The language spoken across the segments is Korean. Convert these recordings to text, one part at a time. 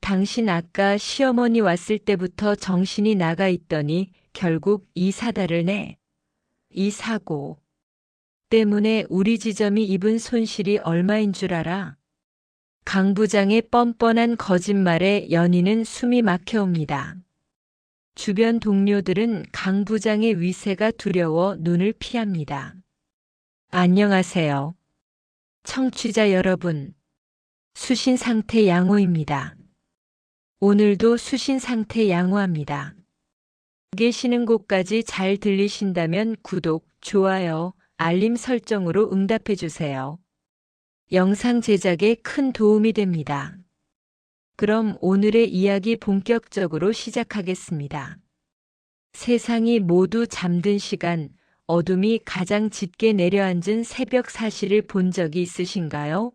당신 아까 시어머니 왔을 때부터 정신이 나가 있더니 결국 이 사달을 내. 이 사고 때문에 우리 지점이 입은 손실이 얼마인 줄 알아? 강 부장의 뻔뻔한 거짓말에 연희는 숨이 막혀옵니다. 주변 동료들은 강 부장의 위세가 두려워 눈을 피합니다. 안녕하세요. 청취자 여러분. 수신상태 양호입니다. 오늘도 수신상태 양호합니다. 계시는 곳까지 잘 들리신다면 구독, 좋아요, 알림 설정으로 응답해 주세요. 영상 제작에 큰 도움이 됩니다. 그럼 오늘의 이야기 본격적으로 시작하겠습니다. 세상이 모두 잠든 시간, 어둠이 가장 짙게 내려앉은 새벽 사실을 본 적이 있으신가요?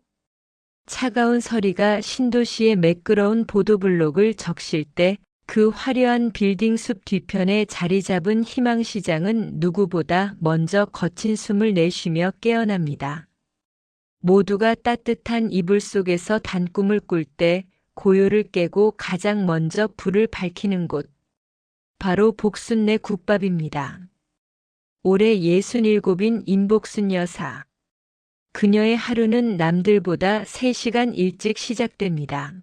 차가운 서리가 신도시의 매끄러운 보도블록을 적실 때 그 화려한 빌딩 숲 뒤편에 자리 잡은 희망시장은 누구보다 먼저 거친 숨을 내쉬며 깨어납니다. 모두가 따뜻한 이불 속에서 단꿈을 꿀 때 고요를 깨고 가장 먼저 불을 밝히는 곳. 바로 복순내 국밥입니다. 올해 67인 임복순 여사. 그녀의 하루는 남들보다 3시간 일찍 시작됩니다.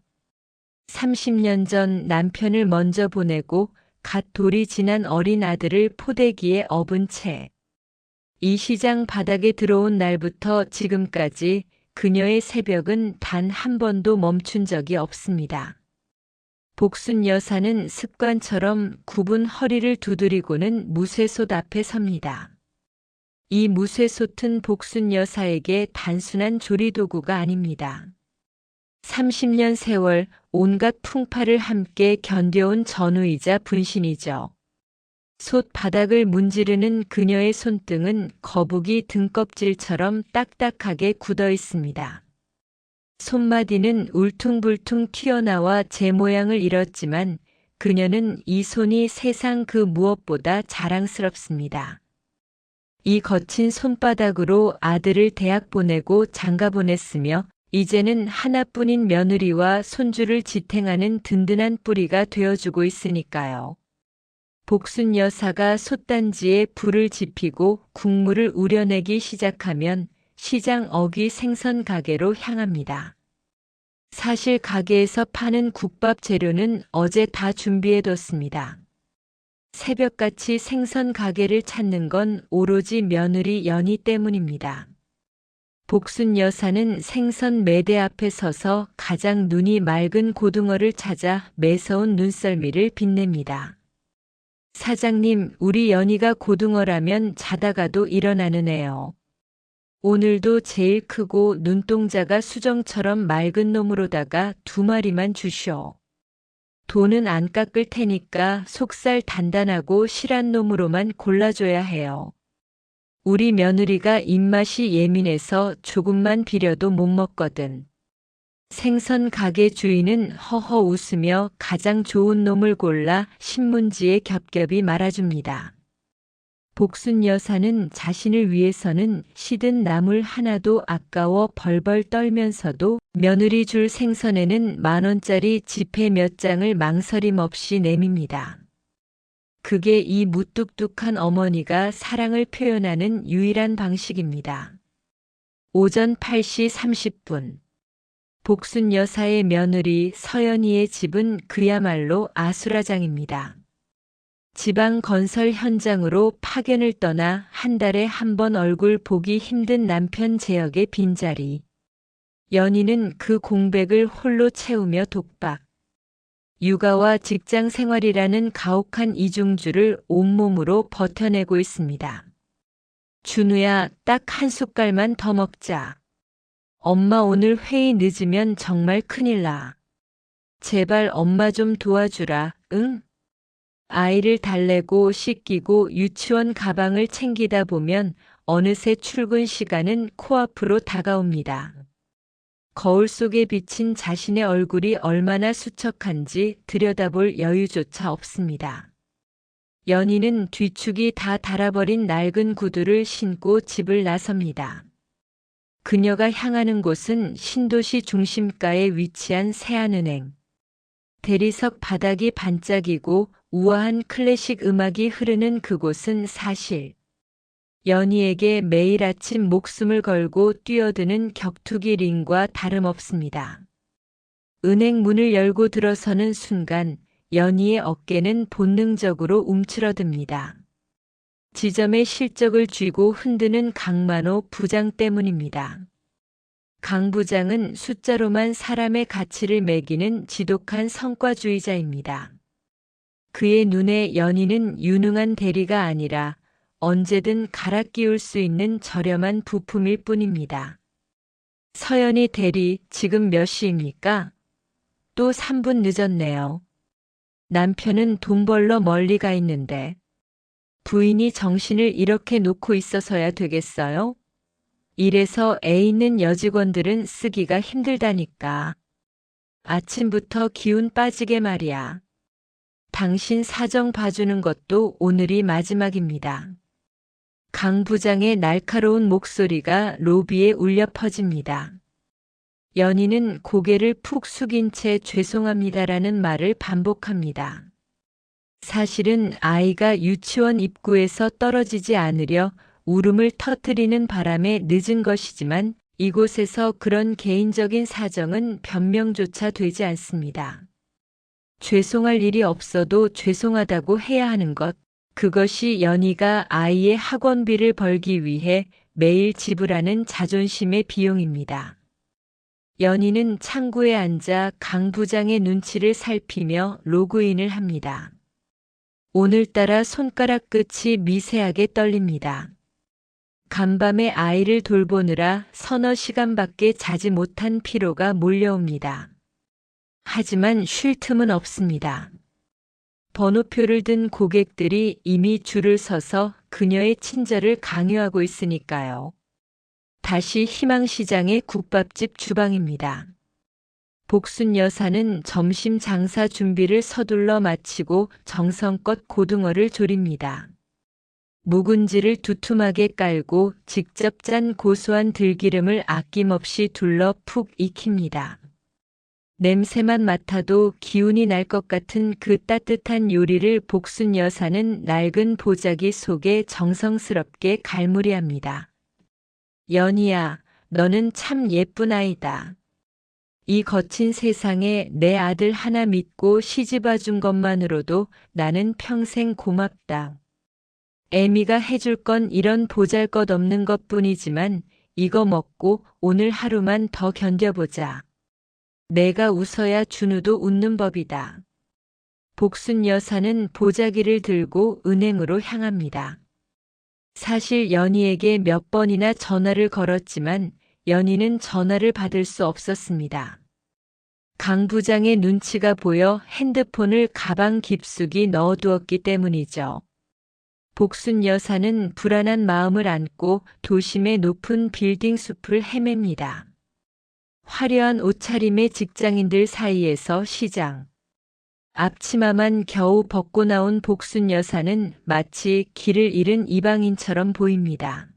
30년 전 남편을 먼저 보내고 갓 돌이 지난 어린 아들을 포대기에 업은 채 이 시장 바닥에 들어온 날부터 지금까지 그녀의 새벽은 단 한 번도 멈춘 적이 없습니다. 복순 여사는 습관처럼 굽은 허리를 두드리고는 무쇠솥 앞에 섭니다. 이 무쇠솥은 복순 여사에게 단순한 조리도구가 아닙니다. 30년 세월 온갖 풍파를 함께 견뎌온 전우이자 분신이죠. 솥 바닥을 문지르는 그녀의 손등은 거북이 등껍질처럼 딱딱하게 굳어 있습니다. 손마디는 울퉁불퉁 튀어나와 제 모양을 잃었지만 그녀는 이 손이 세상 그 무엇보다 자랑스럽습니다. 이 거친 손바닥으로 아들을 대학 보내고 장가 보냈으며 이제는 하나뿐인 며느리와 손주를 지탱하는 든든한 뿌리가 되어주고 있으니까요. 복순 여사가 솥단지에 불을 지피고 국물을 우려내기 시작하면 시장 어귀 생선 가게로 향합니다. 사실 가게에서 파는 국밥 재료는 어제 다 준비해뒀습니다. 새벽같이 생선 가게를 찾는 건 오로지 며느리 연희 때문입니다. 복순 여사는 생선 매대 앞에 서서 가장 눈이 맑은 고등어를 찾아 매서운 눈썰미를 빛냅니다. 사장님, 우리 연희가 고등어라면 자다가도 일어나는 애요. 오늘도 제일 크고 눈동자가 수정처럼 맑은 놈으로다가 2마리만 주쇼. 돈은 안 깎을 테니까 속살 단단하고 실한 놈으로만 골라줘야 해요. 우리 며느리가 입맛이 예민해서 조금만 비려도 못 먹거든. 생선 가게 주인은 허허 웃으며 가장 좋은 놈을 골라 신문지에 겹겹이 말아줍니다. 복순 여사는 자신을 위해서는 시든 나물 하나도 아까워 벌벌 떨면서도 며느리 줄 생선에는 10,000원짜리 지폐 몇 장을 망설임 없이 내밉니다. 그게 이 무뚝뚝한 어머니가 사랑을 표현하는 유일한 방식입니다. 오전 8시 30분. 복순 여사의 며느리 서연이의 집은 그야말로 아수라장입니다. 지방 건설 현장으로 파견을 떠나 한 달에 한 번 얼굴 보기 힘든 남편 재혁의 빈자리. 연희는 그 공백을 홀로 채우며 독박. 육아와 직장 생활이라는 가혹한 이중주를 온몸으로 버텨내고 있습니다. 준우야, 딱 한 숟갈만 더 먹자. 엄마 오늘 회의 늦으면 정말 큰일 나. 제발 엄마 좀 도와주라, 응? 아이를 달래고 씻기고 유치원 가방을 챙기다 보면 어느새 출근 시간은 코앞으로 다가옵니다. 거울 속에 비친 자신의 얼굴이 얼마나 수척한지 들여다볼 여유조차 없습니다. 연희는 뒤축이 다 닳아버린 낡은 구두를 신고 집을 나섭니다. 그녀가 향하는 곳은 신도시 중심가에 위치한 세안은행. 대리석 바닥이 반짝이고 우아한 클래식 음악이 흐르는 그곳은 사실 연희에게 매일 아침 목숨을 걸고 뛰어드는 격투기 링과 다름없습니다. 은행 문을 열고 들어서는 순간 연희의 어깨는 본능적으로 움츠러듭니다. 지점의 실적을 쥐고 흔드는 강만호 부장 때문입니다. 강 부장은 숫자로만 사람의 가치를 매기는 지독한 성과주의자입니다. 그의 눈에 연희는 유능한 대리가 아니라 언제든 갈아 끼울 수 있는 저렴한 부품일 뿐입니다. 서연이 대리, 지금 몇 시입니까? 또 3분 늦었네요. 남편은 돈 벌러 멀리 가 있는데 부인이 정신을 이렇게 놓고 있어서야 되겠어요? 이래서 애 있는 여직원들은 쓰기가 힘들다니까. 아침부터 기운 빠지게 말이야. 당신 사정 봐주는 것도 오늘이 마지막입니다. 강 부장의 날카로운 목소리가 로비에 울려 퍼집니다. 연희는 고개를 푹 숙인 채 죄송합니다라는 말을 반복합니다. 사실은 아이가 유치원 입구에서 떨어지지 않으려 울음을 터뜨리는 바람에 늦은 것이지만 이곳에서 그런 개인적인 사정은 변명조차 되지 않습니다. 죄송할 일이 없어도 죄송하다고 해야 하는 것, 그것이 연희가 아이의 학원비를 벌기 위해 매일 지불하는 자존심의 비용입니다. 연희는 창구에 앉아 강 부장의 눈치를 살피며 로그인을 합니다. 오늘따라 손가락 끝이 미세하게 떨립니다. 간밤에 아이를 돌보느라 서너 시간밖에 자지 못한 피로가 몰려옵니다. 하지만 쉴 틈은 없습니다. 번호표를 든 고객들이 이미 줄을 서서 그녀의 친절을 강요하고 있으니까요. 다시 희망시장의 국밥집 주방입니다. 복순 여사는 점심 장사 준비를 서둘러 마치고 정성껏 고등어를 조립니다. 묵은지를 두툼하게 깔고 직접 짠 고소한 들기름을 아낌없이 둘러 푹 익힙니다. 냄새만 맡아도 기운이 날 것 같은 그 따뜻한 요리를 복순 여사는 낡은 보자기 속에 정성스럽게 갈무리합니다. 연희야, 너는 참 예쁜 아이다. 이 거친 세상에 내 아들 하나 믿고 시집와 준 것만으로도 나는 평생 고맙다. 애미가 해줄 건 이런 보잘것없는 것뿐이지만 이거 먹고 오늘 하루만 더 견뎌보자. 내가 웃어야 준우도 웃는 법이다. 복순 여사는 보자기를 들고 은행으로 향합니다. 사실 연희에게 몇 번이나 전화를 걸었지만 연희는 전화를 받을 수 없었습니다. 강 부장의 눈치가 보여 핸드폰을 가방 깊숙이 넣어두었기 때문이죠. 복순 여사는 불안한 마음을 안고 도심의 높은 빌딩 숲을 헤맵니다. 화려한 옷차림의 직장인들 사이에서 시장. 앞치마만 겨우 벗고 나온 복순 여사는 마치 길을 잃은 이방인처럼 보입니다.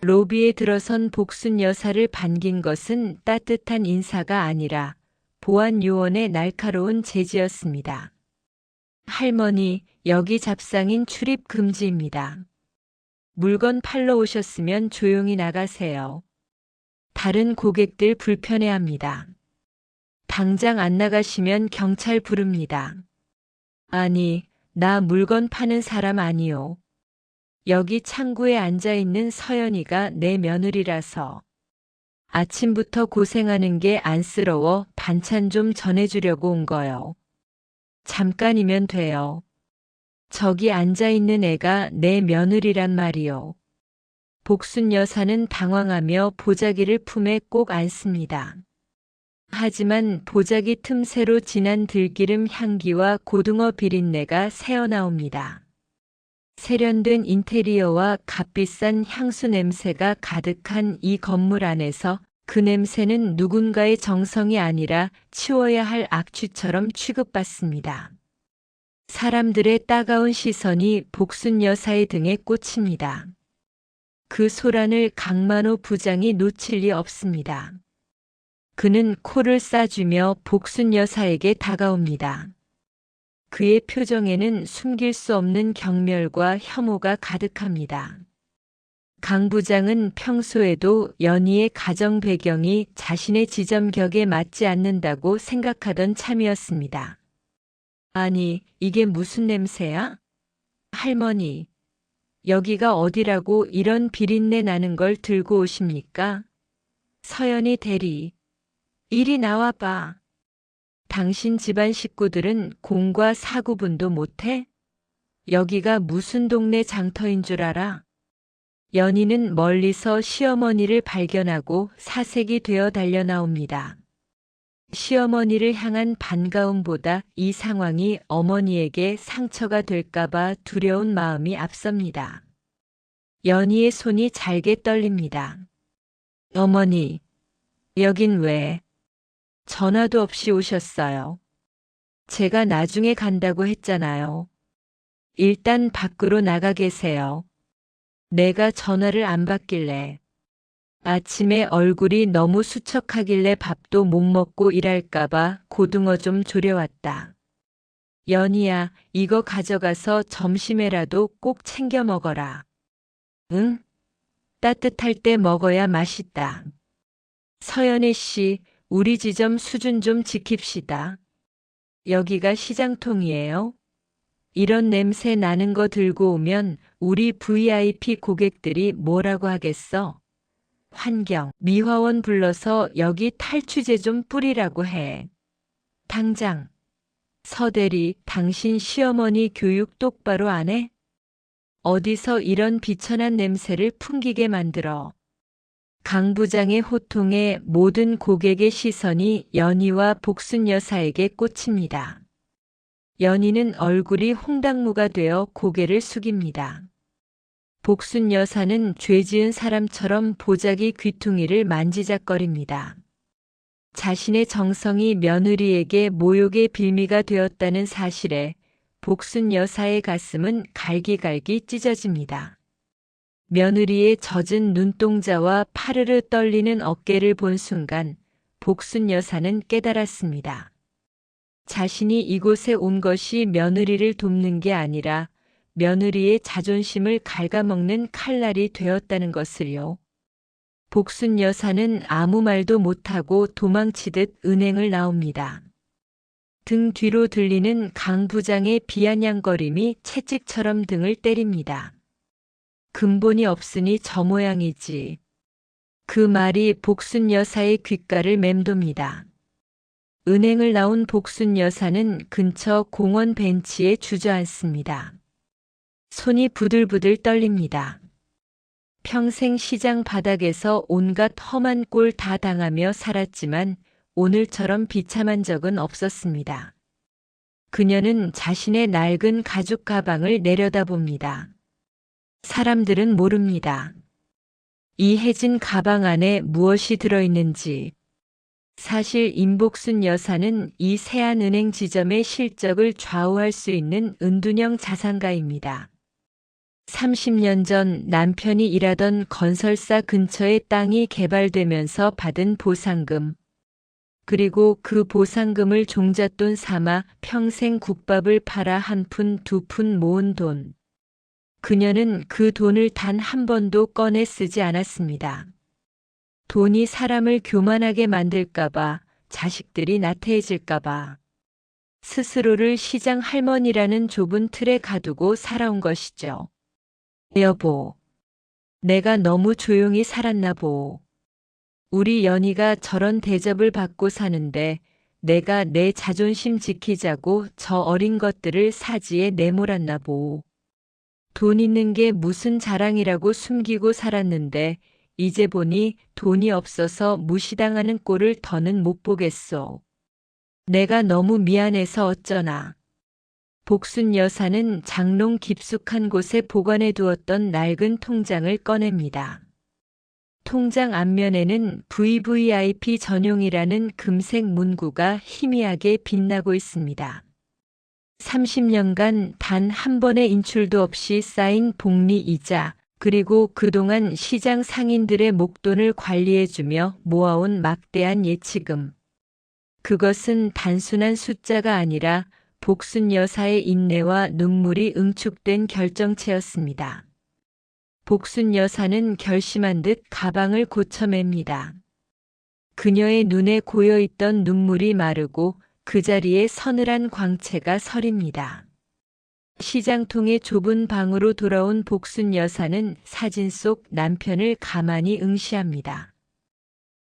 로비에 들어선 복순 여사를 반긴 것은 따뜻한 인사가 아니라 보안 요원의 날카로운 제지였습니다. 할머니, 여기 잡상인 출입 금지입니다. 물건 팔러 오셨으면 조용히 나가세요. 다른 고객들 불편해합니다. 당장 안 나가시면 경찰 부릅니다. 아니, 나 물건 파는 사람 아니요. 여기 창구에 앉아있는 서연이가 내 며느리라서. 아침부터 고생하는 게 안쓰러워 반찬 좀 전해주려고 온 거요. 잠깐이면 돼요. 저기 앉아있는 애가 내 며느리란 말이요. 복순 여사는 당황하며 보자기를 품에 꼭 안습니다. 하지만 보자기 틈새로 진한 들기름 향기와 고등어 비린내가 새어나옵니다. 세련된 인테리어와 값비싼 향수 냄새가 가득한 이 건물 안에서 그 냄새는 누군가의 정성이 아니라 치워야 할 악취처럼 취급받습니다. 사람들의 따가운 시선이 복순 여사의 등에 꽂힙니다. 그 소란을 강만호 부장이 놓칠 리 없습니다. 그는 코를 싸주며 복순 여사에게 다가옵니다. 그의 표정에는 숨길 수 없는 경멸과 혐오가 가득합니다. 강 부장은 평소에도 연희의 가정 배경이 자신의 지점격에 맞지 않는다고 생각하던 참이었습니다. 아니, 이게 무슨 냄새야? 할머니, 여기가 어디라고 이런 비린내 나는 걸 들고 오십니까? 서연이 대리, 이리 나와봐. 당신 집안 식구들은 공과 사구분도 못해? 여기가 무슨 동네 장터인 줄 알아? 연희는 멀리서 시어머니를 발견하고 사색이 되어 달려 나옵니다. 시어머니를 향한 반가움보다 이 상황이 어머니에게 상처가 될까봐 두려운 마음이 앞섭니다. 연희의 손이 잘게 떨립니다. 어머니, 여긴 왜? 전화도 없이 오셨어요. 제가 나중에 간다고 했잖아요. 일단 밖으로 나가 계세요. 내가 전화를 안 받길래. 아침에 얼굴이 너무 수척하길래 밥도 못 먹고 일할까봐 고등어 좀 졸여왔다. 연희야, 이거 가져가서 점심에라도 꼭 챙겨 먹어라. 응? 따뜻할 때 먹어야 맛있다. 서연희 씨, 우리 지점 수준 좀 지킵시다. 여기가 시장통이에요? 이런 냄새 나는 거 들고 오면 우리 VIP 고객들이 뭐라고 하겠어? 환경, 미화원 불러서 여기 탈취제 좀 뿌리라고 해. 당장. 서대리, 당신 시어머니 교육 똑바로 안 해? 어디서 이런 비천한 냄새를 풍기게 만들어. 강 부장의 호통에 모든 고객의 시선이 연희와 복순 여사에게 꽂힙니다. 연희는 얼굴이 홍당무가 되어 고개를 숙입니다. 복순 여사는 죄 지은 사람처럼 보자기 귀퉁이를 만지작거립니다. 자신의 정성이 며느리에게 모욕의 빌미가 되었다는 사실에 복순 여사의 가슴은 갈기갈기 찢어집니다. 며느리의 젖은 눈동자와 파르르 떨리는 어깨를 본 순간 복순 여사는 깨달았습니다. 자신이 이곳에 온 것이 며느리를 돕는 게 아니라 며느리의 자존심을 갉아먹는 칼날이 되었다는 것을요. 복순 여사는 아무 말도 못하고 도망치듯 은행을 나옵니다. 등 뒤로 들리는 강 부장의 비아냥거림이 채찍처럼 등을 때립니다. 근본이 없으니 저 모양이지. 그 말이 복순 여사의 귓가를 맴돕니다. 은행을 나온 복순 여사는 근처 공원 벤치에 주저앉습니다. 손이 부들부들 떨립니다. 평생 시장 바닥에서 온갖 험한 꼴 다 당하며 살았지만 오늘처럼 비참한 적은 없었습니다. 그녀는 자신의 낡은 가죽 가방을 내려다봅니다. 사람들은 모릅니다. 이 해진 가방 안에 무엇이 들어있는지. 사실 임복순 여사는 이 세안은행 지점의 실적을 좌우할 수 있는 은둔형 자산가입니다. 30년 전 남편이 일하던 건설사 근처의 땅이 개발되면서 받은 보상금, 그리고 그 보상금을 종잣돈 삼아 평생 국밥을 팔아 한 푼, 두 푼 모은 돈. 그녀는 그 돈을 단 한 번도 꺼내 쓰지 않았습니다. 돈이 사람을 교만하게 만들까봐, 자식들이 나태해질까봐. 스스로를 시장 할머니라는 좁은 틀에 가두고 살아온 것이죠. 여보, 내가 너무 조용히 살았나 보. 우리 연희가 저런 대접을 받고 사는데 내가 내 자존심 지키자고 저 어린 것들을 사지에 내몰았나 보. 돈 있는 게 무슨 자랑이라고 숨기고 살았는데 이제 보니 돈이 없어서 무시당하는 꼴을 더는 못 보겠소. 내가 너무 미안해서 어쩌나. 복순 여사는 장롱 깊숙한 곳에 보관해 두었던 낡은 통장을 꺼냅니다. 통장 앞면에는 VVIP 전용이라는 금색 문구가 희미하게 빛나고 있습니다. 30년간 단 한 번의 인출도 없이 쌓인 복리 이자, 그리고 그동안 시장 상인들의 목돈을 관리해주며 모아온 막대한 예치금. 그것은 단순한 숫자가 아니라 복순 여사의 인내와 눈물이 응축된 결정체였습니다. 복순 여사는 결심한 듯 가방을 고쳐맵니다. 그녀의 눈에 고여있던 눈물이 마르고 그 자리에 서늘한 광채가 서립니다. 시장통의 좁은 방으로 돌아온 복순 여사는 사진 속 남편을 가만히 응시합니다.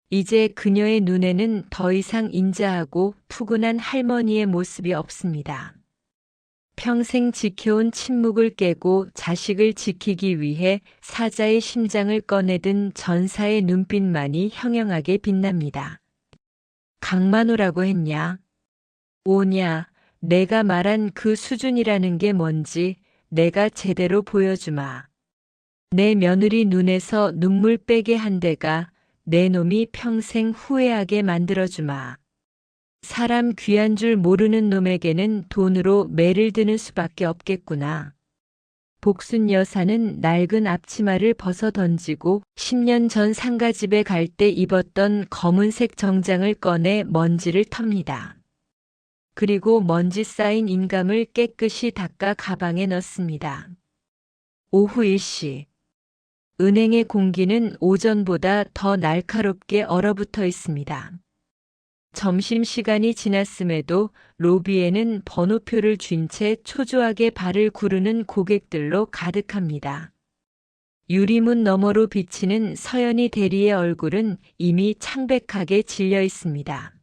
이제 그녀의 눈에는 더 이상 인자하고 푸근한 할머니의 모습이 없습니다. 평생 지켜온 침묵을 깨고 자식을 지키기 위해 사자의 심장을 꺼내든 전사의 눈빛만이 형형하게 빛납니다. 강만호라고 했냐? 오냐, 내가 말한 그 수준이라는 게 뭔지 내가 제대로 보여주마. 내 며느리 눈에서 눈물 빼게 한 데가 내 놈이 평생 후회하게 만들어주마. 사람 귀한 줄 모르는 놈에게는 돈으로 매를 드는 수밖에 없겠구나. 복순 여사는 낡은 앞치마를 벗어 던지고 10년 전 상가집에 갈 때 입었던 검은색 정장을 꺼내 먼지를 텁니다. 그리고 먼지 쌓인 인감을 깨끗이 닦아 가방에 넣습니다. 오후 1시. 은행의 공기는 오전보다 더 날카롭게 얼어붙어 있습니다. 점심시간이 지났음에도 로비에는 번호표를 쥔 채 초조하게 발을 구르는 고객들로 가득합니다. 유리문 너머로 비치는 서연희 대리의 얼굴은 이미 창백하게 질려 있습니다.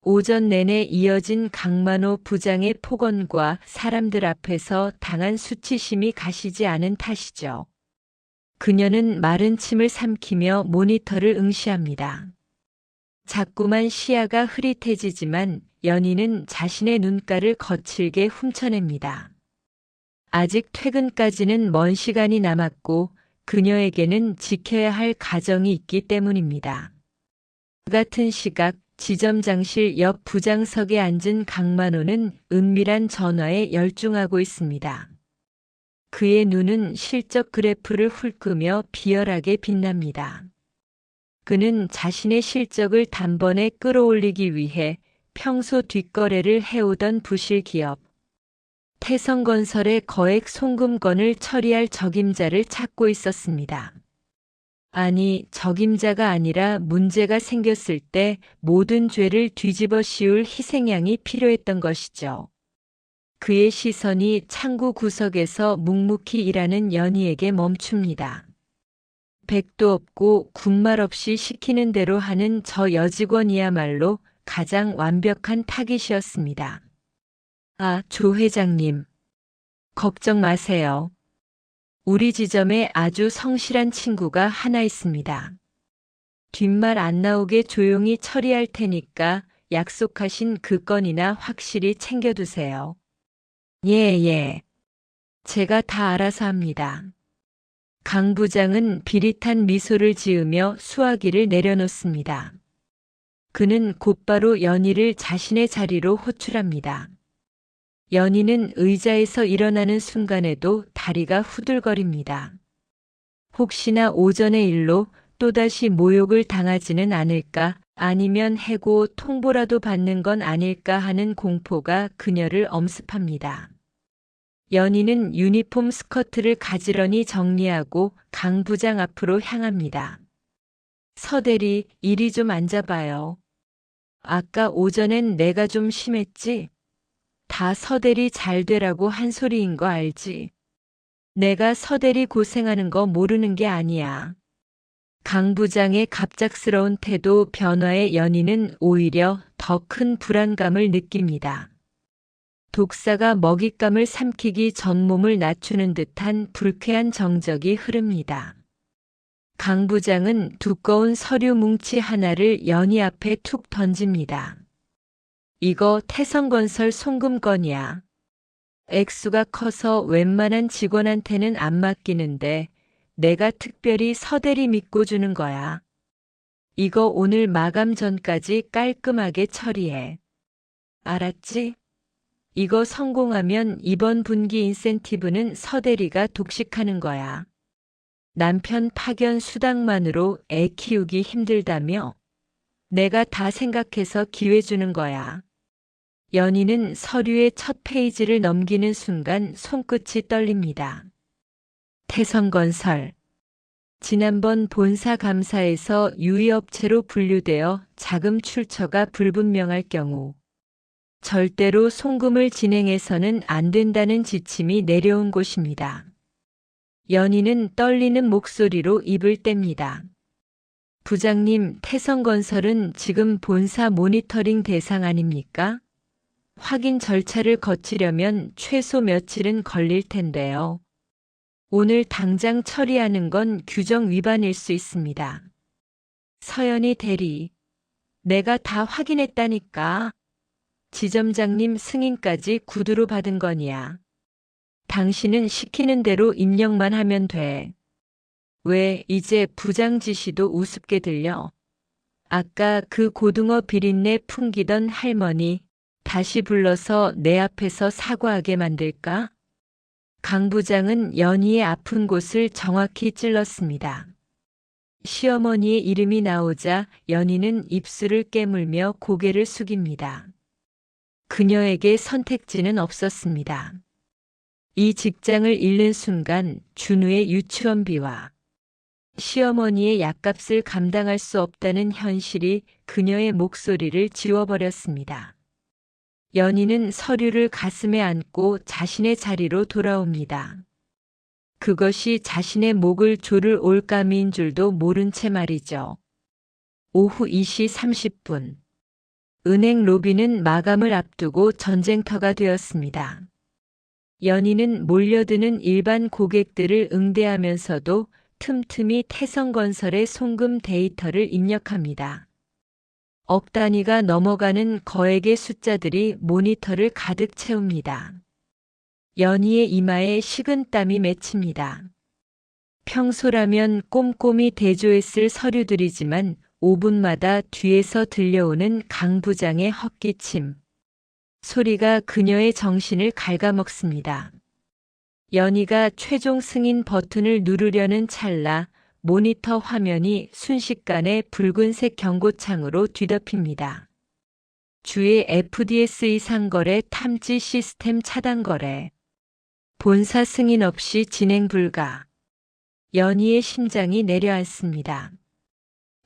오전 내내 이어진 강만호 부장의 폭언과 사람들 앞에서 당한 수치심이 가시지 않은 탓이죠. 그녀는 마른 침을 삼키며 모니터를 응시합니다. 자꾸만 시야가 흐릿해지지만 연희는 자신의 눈가를 거칠게 훔쳐냅니다. 아직 퇴근까지는 먼 시간이 남았고 그녀에게는 지켜야 할 가정이 있기 때문입니다. 같은 시각 지점장실 옆 부장석에 앉은 강만호는 은밀한 전화에 열중하고 있습니다. 그의 눈은 실적 그래프를 훑으며 비열하게 빛납니다. 그는 자신의 실적을 단번에 끌어올리기 위해 평소 뒷거래를 해오던 부실 기업, 태성건설의 거액 송금건을 처리할 적임자를 찾고 있었습니다. 아니, 적임자가 아니라 문제가 생겼을 때 모든 죄를 뒤집어 씌울 희생양이 필요했던 것이죠. 그의 시선이 창구 구석에서 묵묵히 일하는 연희에게 멈춥니다. 백도 없고 군말 없이 시키는 대로 하는 저 여직원이야말로 가장 완벽한 타깃이었습니다. 아, 조 회장님. 걱정 마세요. 우리 지점에 아주 성실한 친구가 하나 있습니다. 뒷말 안 나오게 조용히 처리할 테니까 약속하신 그 건이나 확실히 챙겨두세요. 예. 제가 다 알아서 합니다. 강 부장은 비릿한 미소를 지으며 수화기를 내려놓습니다. 그는 곧바로 연희를 자신의 자리로 호출합니다. 연희는 의자에서 일어나는 순간에도 다리가 후들거립니다. 혹시나 오전의 일로 또다시 모욕을 당하지는 않을까, 아니면 해고 통보라도 받는 건 아닐까 하는 공포가 그녀를 엄습합니다. 연희는 유니폼 스커트를 가지런히 정리하고 강 부장 앞으로 향합니다. 서대리, 이리 좀 앉아봐요. 아까 오전엔 내가 좀 심했지? 다 서대리 잘 되라고 한 소리인 거 알지? 내가 서대리 고생하는 거 모르는 게 아니야. 강 부장의 갑작스러운 태도 변화에 연희는 오히려 더 큰 불안감을 느낍니다. 독사가 먹잇감을 삼키기 전 몸을 낮추는 듯한 불쾌한 정적이 흐릅니다. 강 부장은 두꺼운 서류 뭉치 하나를 연희 앞에 툭 던집니다. 이거 태성건설 송금건이야. 액수가 커서 웬만한 직원한테는 안 맡기는데 내가 특별히 서대리 믿고 주는 거야. 이거 오늘 마감 전까지 깔끔하게 처리해. 알았지? 이거 성공하면 이번 분기 인센티브는 서대리가 독식하는 거야. 남편 파견 수당만으로 애 키우기 힘들다며 내가 다 생각해서 기회 주는 거야. 연희는 서류의 첫 페이지를 넘기는 순간 손끝이 떨립니다. 태성건설. 지난번 본사 감사에서 유의업체로 분류되어 자금 출처가 불분명할 경우 절대로 송금을 진행해서는 안 된다는 지침이 내려온 곳입니다. 연희는 떨리는 목소리로 입을 뗍니다. 부장님, 태성건설은 지금 본사 모니터링 대상 아닙니까? 확인 절차를 거치려면 최소 며칠은 걸릴 텐데요. 오늘 당장 처리하는 건 규정 위반일 수 있습니다. 서연희 대리, 내가 다 확인했다니까. 지점장님 승인까지 구두로 받은 거냐. 당신은 시키는 대로 입력만 하면 돼. 왜 이제 부장 지시도 우습게 들려? 아까 그 고등어 비린내 풍기던 할머니 다시 불러서 내 앞에서 사과하게 만들까? 강 부장은 연희의 아픈 곳을 정확히 찔렀습니다. 시어머니의 이름이 나오자 연희는 입술을 깨물며 고개를 숙입니다. 그녀에게 선택지는 없었습니다. 이 직장을 잃는 순간 준우의 유치원비와 시어머니의 약값을 감당할 수 없다는 현실이 그녀의 목소리를 지워버렸습니다. 연희는 서류를 가슴에 안고 자신의 자리로 돌아옵니다. 그것이 자신의 목을 조를 올감인 줄도 모른 채 말이죠. 오후 2시 30분. 은행 로비는 마감을 앞두고 전쟁터가 되었습니다. 연희는 몰려드는 일반 고객들을 응대하면서도 틈틈이 태성건설의 송금 데이터를 입력합니다. 억 단위가 넘어가는 거액의 숫자들이 모니터를 가득 채웁니다. 연희의 이마에 식은땀이 맺힙니다. 평소라면 꼼꼼히 대조했을 서류들이지만 5분마다 뒤에서 들려오는 강 부장의 헛기침 소리가 그녀의 정신을 갉아먹습니다. 연희가 최종 승인 버튼을 누르려는 찰나 모니터 화면이 순식간에 붉은색 경고창으로 뒤덮입니다. 주의 FDSE 상거래 탐지 시스템 차단 거래. 본사 승인 없이 진행 불가. 연희의 심장이 내려앉습니다.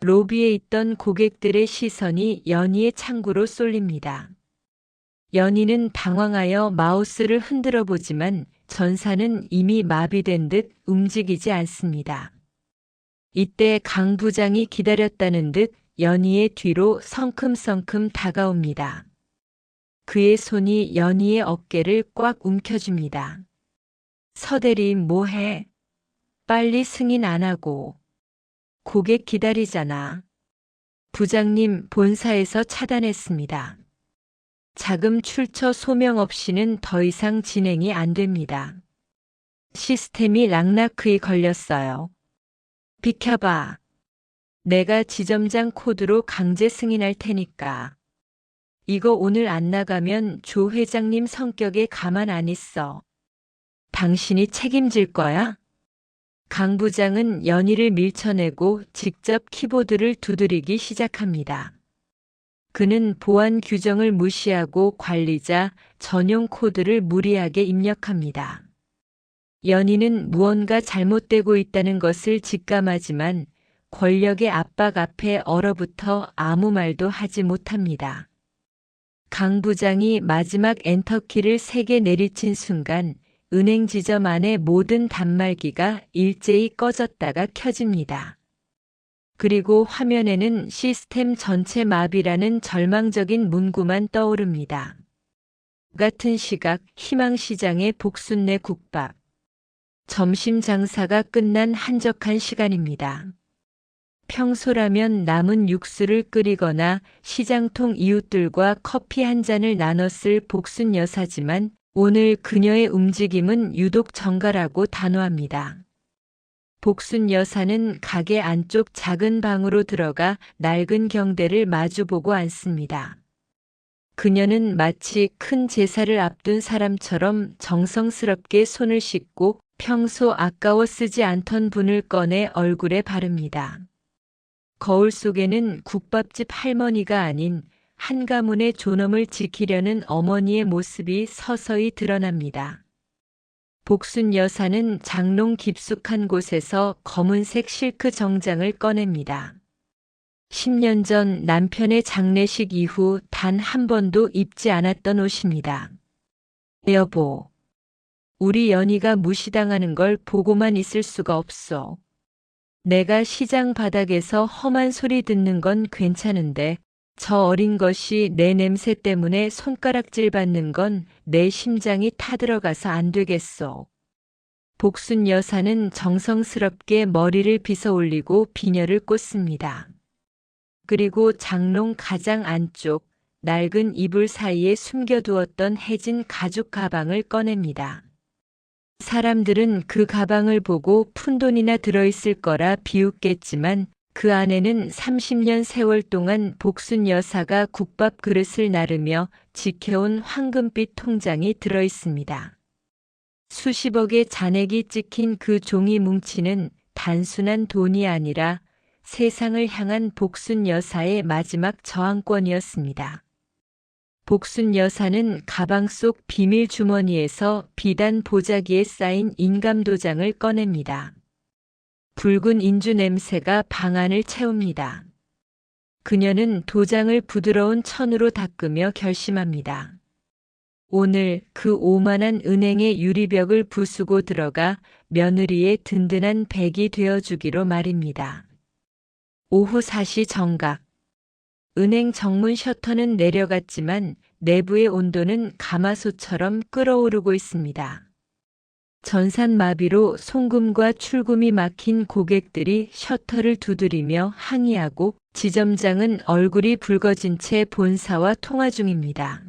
로비에 있던 고객들의 시선이 연희의 창구로 쏠립니다. 연희는 당황하여 마우스를 흔들어 보지만 전사는 이미 마비된 듯 움직이지 않습니다. 이때 강 부장이 기다렸다는 듯 연희의 뒤로 성큼성큼 다가옵니다. 그의 손이 연희의 어깨를 꽉 움켜줍니다. 서대리 뭐해? 빨리 승인 안 하고. 고객 기다리잖아. 부장님 본사에서 차단했습니다. 자금 출처 소명 없이는 더 이상 진행이 안 됩니다. 시스템이 락나크에 걸렸어요. 비켜봐. 내가 지점장 코드로 강제 승인할 테니까. 이거 오늘 안 나가면 조 회장님 성격에 가만 안 있어. 당신이 책임질 거야? 강 부장은 연희를 밀쳐내고 직접 키보드를 두드리기 시작합니다. 그는 보안 규정을 무시하고 관리자 전용 코드를 무리하게 입력합니다. 연희는 무언가 잘못되고 있다는 것을 직감하지만 권력의 압박 앞에 얼어붙어 아무 말도 하지 못합니다. 강 부장이 마지막 엔터키를 3개 내리친 순간 은행 지점 안의 모든 단말기가 일제히 꺼졌다가 켜집니다. 그리고 화면에는 시스템 전체 마비라는 절망적인 문구만 떠오릅니다. 같은 시각 희망시장의 복순내 국밥. 점심 장사가 끝난 한적한 시간입니다. 평소라면 남은 육수를 끓이거나 시장통 이웃들과 커피 한 잔을 나눴을 복순 여사지만 오늘 그녀의 움직임은 유독 정갈하고 단호합니다. 복순 여사는 가게 안쪽 작은 방으로 들어가 낡은 경대를 마주보고 앉습니다. 그녀는 마치 큰 제사를 앞둔 사람처럼 정성스럽게 손을 씻고 평소 아까워 쓰지 않던 분을 꺼내 얼굴에 바릅니다. 거울 속에는 국밥집 할머니가 아닌 한 가문의 존엄을 지키려는 어머니의 모습이 서서히 드러납니다. 복순 여사는 장롱 깊숙한 곳에서 검은색 실크 정장을 꺼냅니다. 10년 전 남편의 장례식 이후 단 한 번도 입지 않았던 옷입니다. 여보, 우리 연희가 무시당하는 걸 보고만 있을 수가 없어. 내가 시장 바닥에서 험한 소리 듣는 건 괜찮은데 저 어린 것이 내 냄새 때문에 손가락질 받는 건 내 심장이 타들어가서 안 되겠어. 복순 여사는 정성스럽게 머리를 빗어 올리고 비녀를 꽂습니다. 그리고 장롱 가장 안쪽 낡은 이불 사이에 숨겨두었던 해진 가죽 가방을 꺼냅니다. 사람들은 그 가방을 보고 푼돈이나 들어있을 거라 비웃겠지만 그 안에는 30년 세월 동안 복순 여사가 국밥 그릇을 나르며 지켜온 황금빛 통장이 들어있습니다. 수십억의 잔액이 찍힌 그 종이 뭉치는 단순한 돈이 아니라 세상을 향한 복순 여사의 마지막 저항권이었습니다. 복순 여사는 가방 속 비밀 주머니에서 비단 보자기에 쌓인 인감도장을 꺼냅니다. 붉은 인주 냄새가 방 안을 채웁니다. 그녀는 도장을 부드러운 천으로 닦으며 결심합니다. 오늘 그 오만한 은행의 유리벽을 부수고 들어가 며느리의 든든한 백이 되어주기로 말입니다. 오후 4시 정각. 은행 정문 셔터는 내려갔지만 내부의 온도는 가마솥처럼 끓어오르고 있습니다. 전산마비로 송금과 출금이 막힌 고객들이 셔터를 두드리며 항의하고 지점장은 얼굴이 붉어진 채 본사와 통화 중입니다.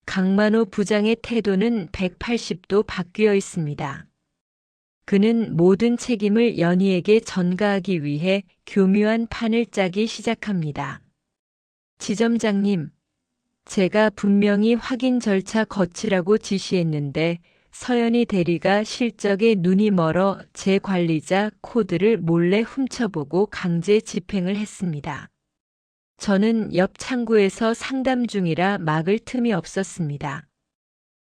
강만호 부장의 태도는 180도 바뀌어 있습니다. 그는 모든 책임을 연희에게 전가하기 위해 교묘한 판을 짜기 시작합니다. 지점장님, 제가 분명히 확인 절차 거치라고 지시했는데 서연희 대리가 실적에 눈이 멀어 제 관리자 코드를 몰래 훔쳐보고 강제 집행을 했습니다. 저는 옆 창구에서 상담 중이라 막을 틈이 없었습니다.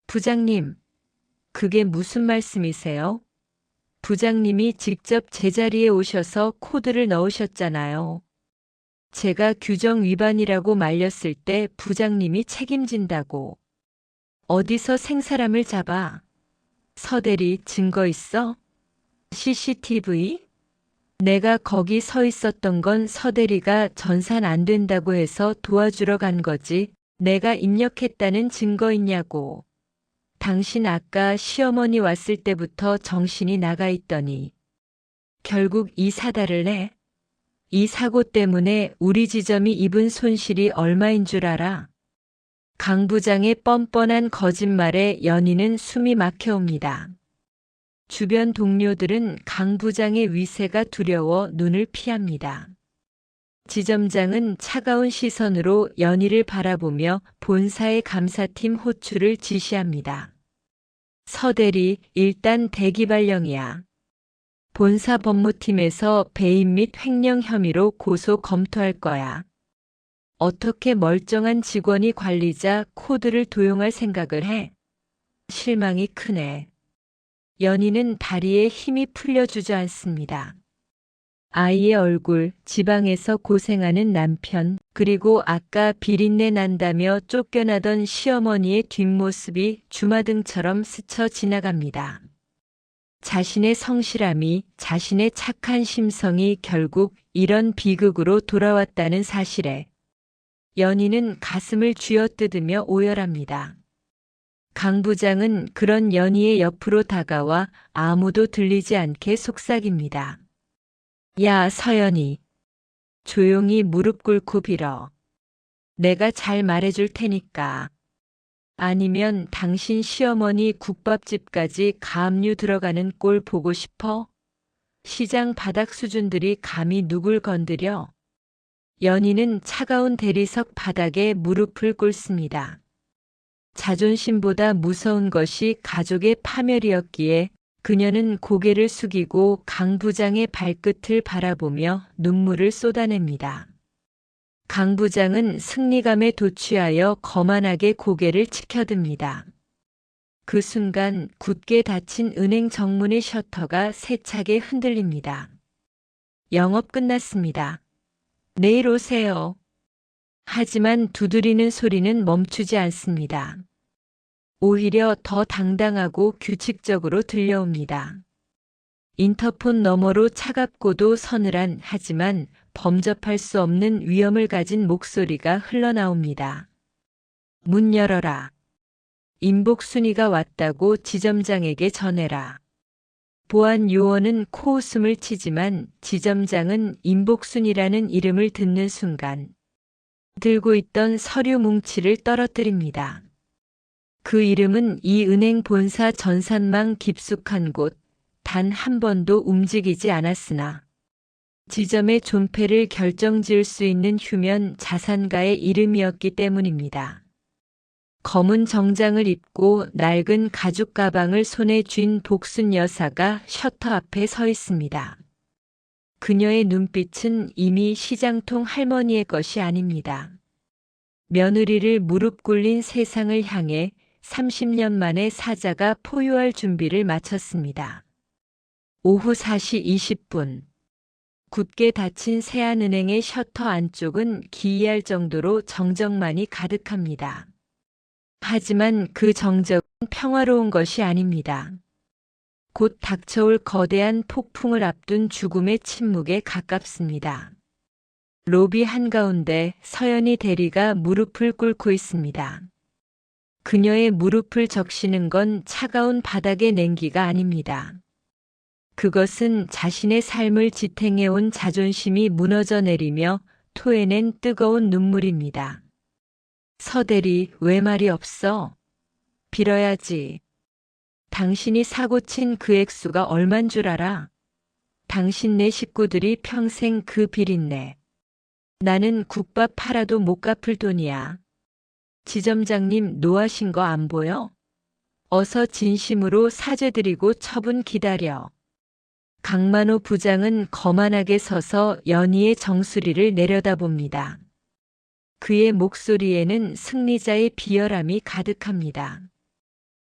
부장님, 그게 무슨 말씀이세요? 부장님이 직접 제자리에 오셔서 코드를 넣으셨잖아요. 제가 규정 위반이라고 말렸을 때 부장님이 책임진다고. 어디서 생사람을 잡아? 서대리 증거 있어? CCTV? 내가 거기 서 있었던 건 서대리가 전산 안 된다고 해서 도와주러 간 거지. 내가 입력했다는 증거 있냐고. 당신 아까 시어머니 왔을 때부터 정신이 나가 있더니 결국 이 사달을 내? 이 사고 때문에 우리 지점이 입은 손실이 얼마인 줄 알아? 강 부장의 뻔뻔한 거짓말에 연희는 숨이 막혀옵니다. 주변 동료들은 강 부장의 위세가 두려워 눈을 피합니다. 지점장은 차가운 시선으로 연희를 바라보며 본사의 감사팀 호출을 지시합니다. 서대리, 일단 대기 발령이야. 본사 법무팀에서 배임 및 횡령 혐의로 고소 검토할 거야. 어떻게 멀쩡한 직원이 관리자 코드를 도용할 생각을 해? 실망이 크네. 연희는 다리에 힘이 풀려 주저앉습니다. 아이의 얼굴, 지방에서 고생하는 남편, 그리고 아까 비린내 난다며 쫓겨나던 시어머니의 뒷모습이 주마등처럼 스쳐 지나갑니다. 자신의 성실함이, 자신의 착한 심성이 결국 이런 비극으로 돌아왔다는 사실에 연희는 가슴을 쥐어뜯으며 오열합니다. 강 부장은 그런 연희의 옆으로 다가와 아무도 들리지 않게 속삭입니다. 야, 서연희. 조용히 무릎 꿇고 빌어. 내가 잘 말해줄 테니까. 아니면 당신 시어머니 국밥집까지 가압류 들어가는 꼴 보고 싶어? 시장 바닥 수준들이 감히 누굴 건드려? 연희는 차가운 대리석 바닥에 무릎을 꿇습니다. 자존심보다 무서운 것이 가족의 파멸이었기에 그녀는 고개를 숙이고 강 부장의 발끝을 바라보며 눈물을 쏟아냅니다. 강 부장은 승리감에 도취하여 거만하게 고개를 치켜듭니다. 그 순간 굳게 닫힌 은행 정문의 셔터가 세차게 흔들립니다. 영업 끝났습니다. 내일 오세요. 하지만 두드리는 소리는 멈추지 않습니다. 오히려 더 당당하고 규칙적으로 들려옵니다. 인터폰 너머로 차갑고도 서늘한 하지만 범접할 수 없는 위엄을 가진 목소리가 흘러나옵니다. 문 열어라. 임복순이가 왔다고 지점장에게 전해라. 보안 요원은 코웃음을 치지만 지점장은 임복순이라는 이름을 듣는 순간 들고 있던 서류 뭉치를 떨어뜨립니다. 그 이름은 이 은행 본사 전산망 깊숙한 곳 단 한 번도 움직이지 않았으나 지점의 존폐를 결정지을 수 있는 휴면 자산가의 이름이었기 때문입니다. 검은 정장을 입고 낡은 가죽 가방을 손에 쥔 복순 여사가 셔터 앞에 서 있습니다. 그녀의 눈빛은 이미 시장통 할머니의 것이 아닙니다. 며느리를 무릎 꿇린 세상을 향해 30년 만에 사자가 포효할 준비를 마쳤습니다. 오후 4시 20분. 굳게 닫힌 세안은행의 셔터 안쪽은 기이할 정도로 정적만이 가득합니다. 하지만 그 정적은 평화로운 것이 아닙니다. 곧 닥쳐올 거대한 폭풍을 앞둔 죽음의 침묵에 가깝습니다. 로비 한가운데 서연이 대리가 무릎을 꿇고 있습니다. 그녀의 무릎을 적시는 건 차가운 바닥의 냉기가 아닙니다. 그것은 자신의 삶을 지탱해온 자존심이 무너져 내리며 토해낸 뜨거운 눈물입니다. 서대리, 왜 말이 없어? 빌어야지. 당신이 사고친 그 액수가 얼만 줄 알아? 당신네 식구들이 평생 그 비린내. 나는 국밥 팔아도 못 갚을 돈이야. 지점장님 노하신 거 안 보여? 어서 진심으로 사죄드리고 처분 기다려. 강만호 부장은 거만하게 서서 연희의 정수리를 내려다봅니다. 그의 목소리에는 승리자의 비열함이 가득합니다.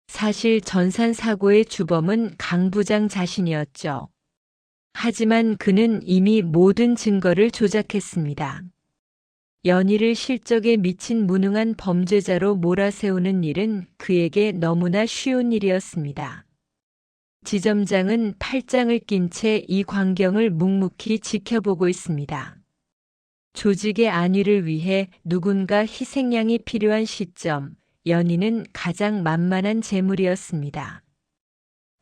사실 전산 사고의 주범은 강 부장 자신이었죠. 하지만 그는 이미 모든 증거를 조작했습니다. 연희를 실적에 미친 무능한 범죄자로 몰아세우는 일은 그에게 너무나 쉬운 일이었습니다. 지점장은 팔짱을 낀 채 이 광경을 묵묵히 지켜보고 있습니다. 조직의 안위를 위해 누군가 희생양이 필요한 시점, 연희는 가장 만만한 재물이었습니다.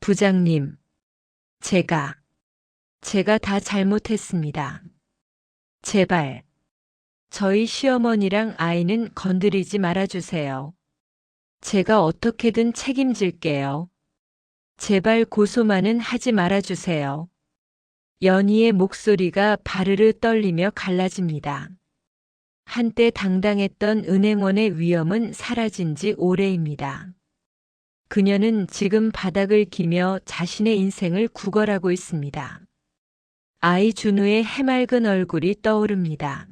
부장님, 제가 다 잘못했습니다. 제발, 저희 시어머니랑 아이는 건드리지 말아주세요. 제가 어떻게든 책임질게요. 제발 고소만은 하지 말아주세요. 연희의 목소리가 바르르 떨리며 갈라집니다. 한때 당당했던 은행원의 위엄은 사라진 지 오래입니다. 그녀는 지금 바닥을 기며 자신의 인생을 구걸하고 있습니다. 아이 준우의 해맑은 얼굴이 떠오릅니다.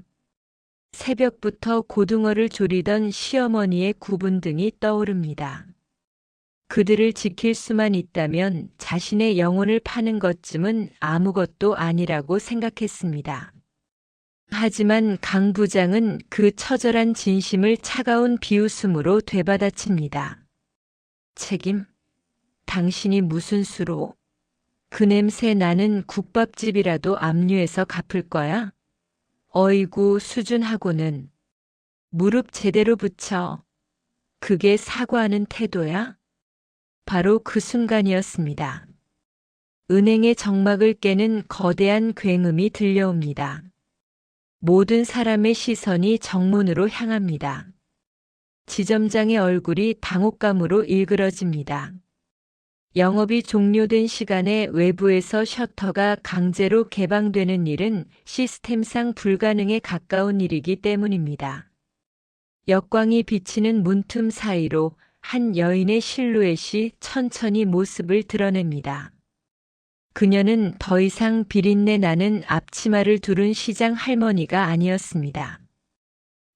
새벽부터 고등어를 조리던 시어머니의 굽은 등이 떠오릅니다. 그들을 지킬 수만 있다면 자신의 영혼을 파는 것쯤은 아무것도 아니라고 생각했습니다. 하지만 강 부장은 그 처절한 진심을 차가운 비웃음으로 되받아칩니다. 책임? 당신이 무슨 수로? 그 냄새 나는 국밥집이라도 압류해서 갚을 거야? 어이구 수준하고는. 무릎 제대로 붙여. 그게 사과하는 태도야? 바로 그 순간이었습니다. 은행의 정막을 깨는 거대한 굉음이 들려옵니다. 모든 사람의 시선이 정문으로 향합니다. 지점장의 얼굴이 당혹감으로 일그러집니다. 영업이 종료된 시간에 외부에서 셔터가 강제로 개방되는 일은 시스템상 불가능에 가까운 일이기 때문입니다. 역광이 비치는 문틈 사이로 한 여인의 실루엣이 천천히 모습을 드러냅니다. 그녀는 더 이상 비린내 나는 앞치마를 두른 시장 할머니가 아니었습니다.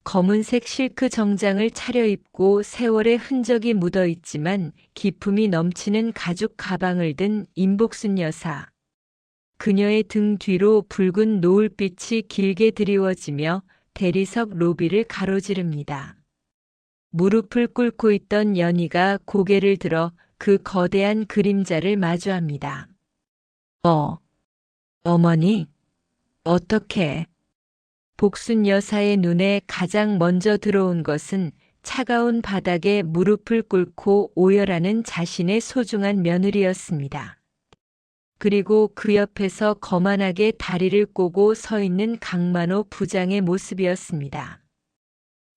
검은색 실크 정장을 차려입고 세월의 흔적이 묻어 있지만 기품이 넘치는 가죽 가방을 든 임복순 여사. 그녀의 등 뒤로 붉은 노을빛이 길게 드리워지며 대리석 로비를 가로지릅니다. 무릎을 꿇고 있던 연희가 고개를 들어 그 거대한 그림자를 마주합니다. 어머니, 어떻게? 복순 여사의 눈에 가장 먼저 들어온 것은 차가운 바닥에 무릎을 꿇고 오열하는 자신의 소중한 며느리였습니다. 그리고 그 옆에서 거만하게 다리를 꼬고 서 있는 강만호 부장의 모습이었습니다.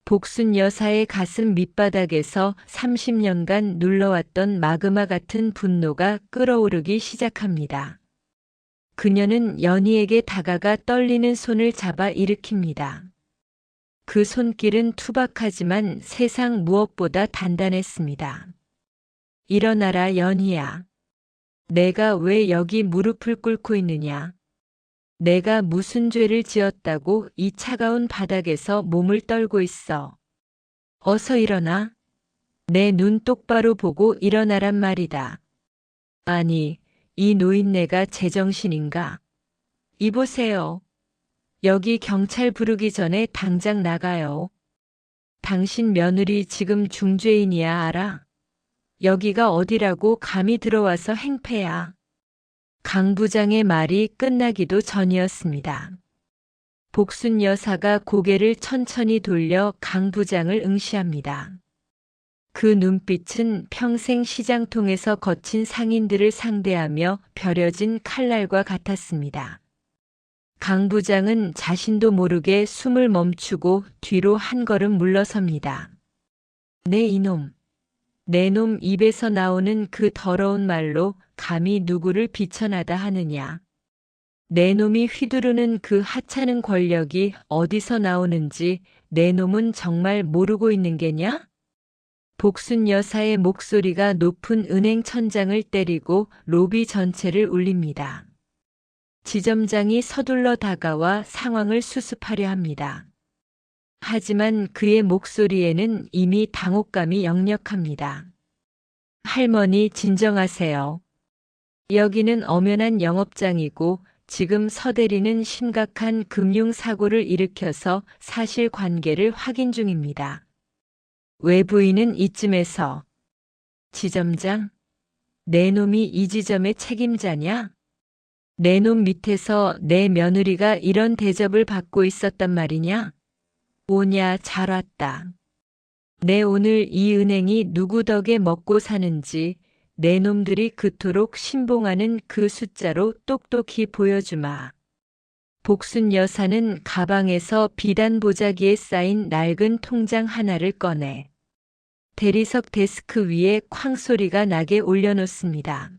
복순 여사의 가슴 밑바닥에서 30년간 눌러왔던 마그마 같은 분노가 끓어오르기 시작합니다. 그녀는 연희에게 다가가 떨리는 손을 잡아 일으킵니다. 그 손길은 투박하지만 세상 무엇보다 단단했습니다. 일어나라 연희야. 내가 왜 여기 무릎을 꿇고 있느냐? 내가 무슨 죄를 지었다고 이 차가운 바닥에서 몸을 떨고 있어. 어서 일어나. 내 눈 똑바로 보고 일어나란 말이다. 아니, 이 노인네가 제정신인가? 이보세요. 여기 경찰 부르기 전에 당장 나가요. 당신 며느리 지금 중죄인이야 알아? 여기가 어디라고 감히 들어와서 행패야. 강 부장의 말이 끝나기도 전이었습니다. 복순 여사가 고개를 천천히 돌려 강 부장을 응시합니다. 그 눈빛은 평생 시장통에서 거친 상인들을 상대하며 벼려진 칼날과 같았습니다. 강 부장은 자신도 모르게 숨을 멈추고 뒤로 한 걸음 물러섭니다. 네 이놈. 내 놈 입에서 나오는 그 더러운 말로 감히 누구를 비천하다 하느냐. 내 놈이 휘두르는 그 하찮은 권력이 어디서 나오는지 내 놈은 정말 모르고 있는 게냐? 복순 여사의 목소리가 높은 은행 천장을 때리고 로비 전체를 울립니다. 지점장이 서둘러 다가와 상황을 수습하려 합니다. 하지만 그의 목소리에는 이미 당혹감이 역력합니다. 할머니 진정하세요. 여기는 엄연한 영업장이고 지금 서대리는 심각한 금융사고를 일으켜서 사실관계를 확인 중입니다. 외부인은 이쯤에서 지점장, 내 놈이 이 지점의 책임자냐? 내 놈 밑에서 내 며느리가 이런 대접을 받고 있었단 말이냐? 오냐 잘 왔다. 내 오늘 이 은행이 누구 덕에 먹고 사는지 내 놈들이 그토록 신봉하는 그 숫자로 똑똑히 보여주마. 복순 여사는 가방에서 비단 보자기에 쌓인 낡은 통장 하나를 꺼내 대리석 데스크 위에 쾅 소리가 나게 올려놓습니다.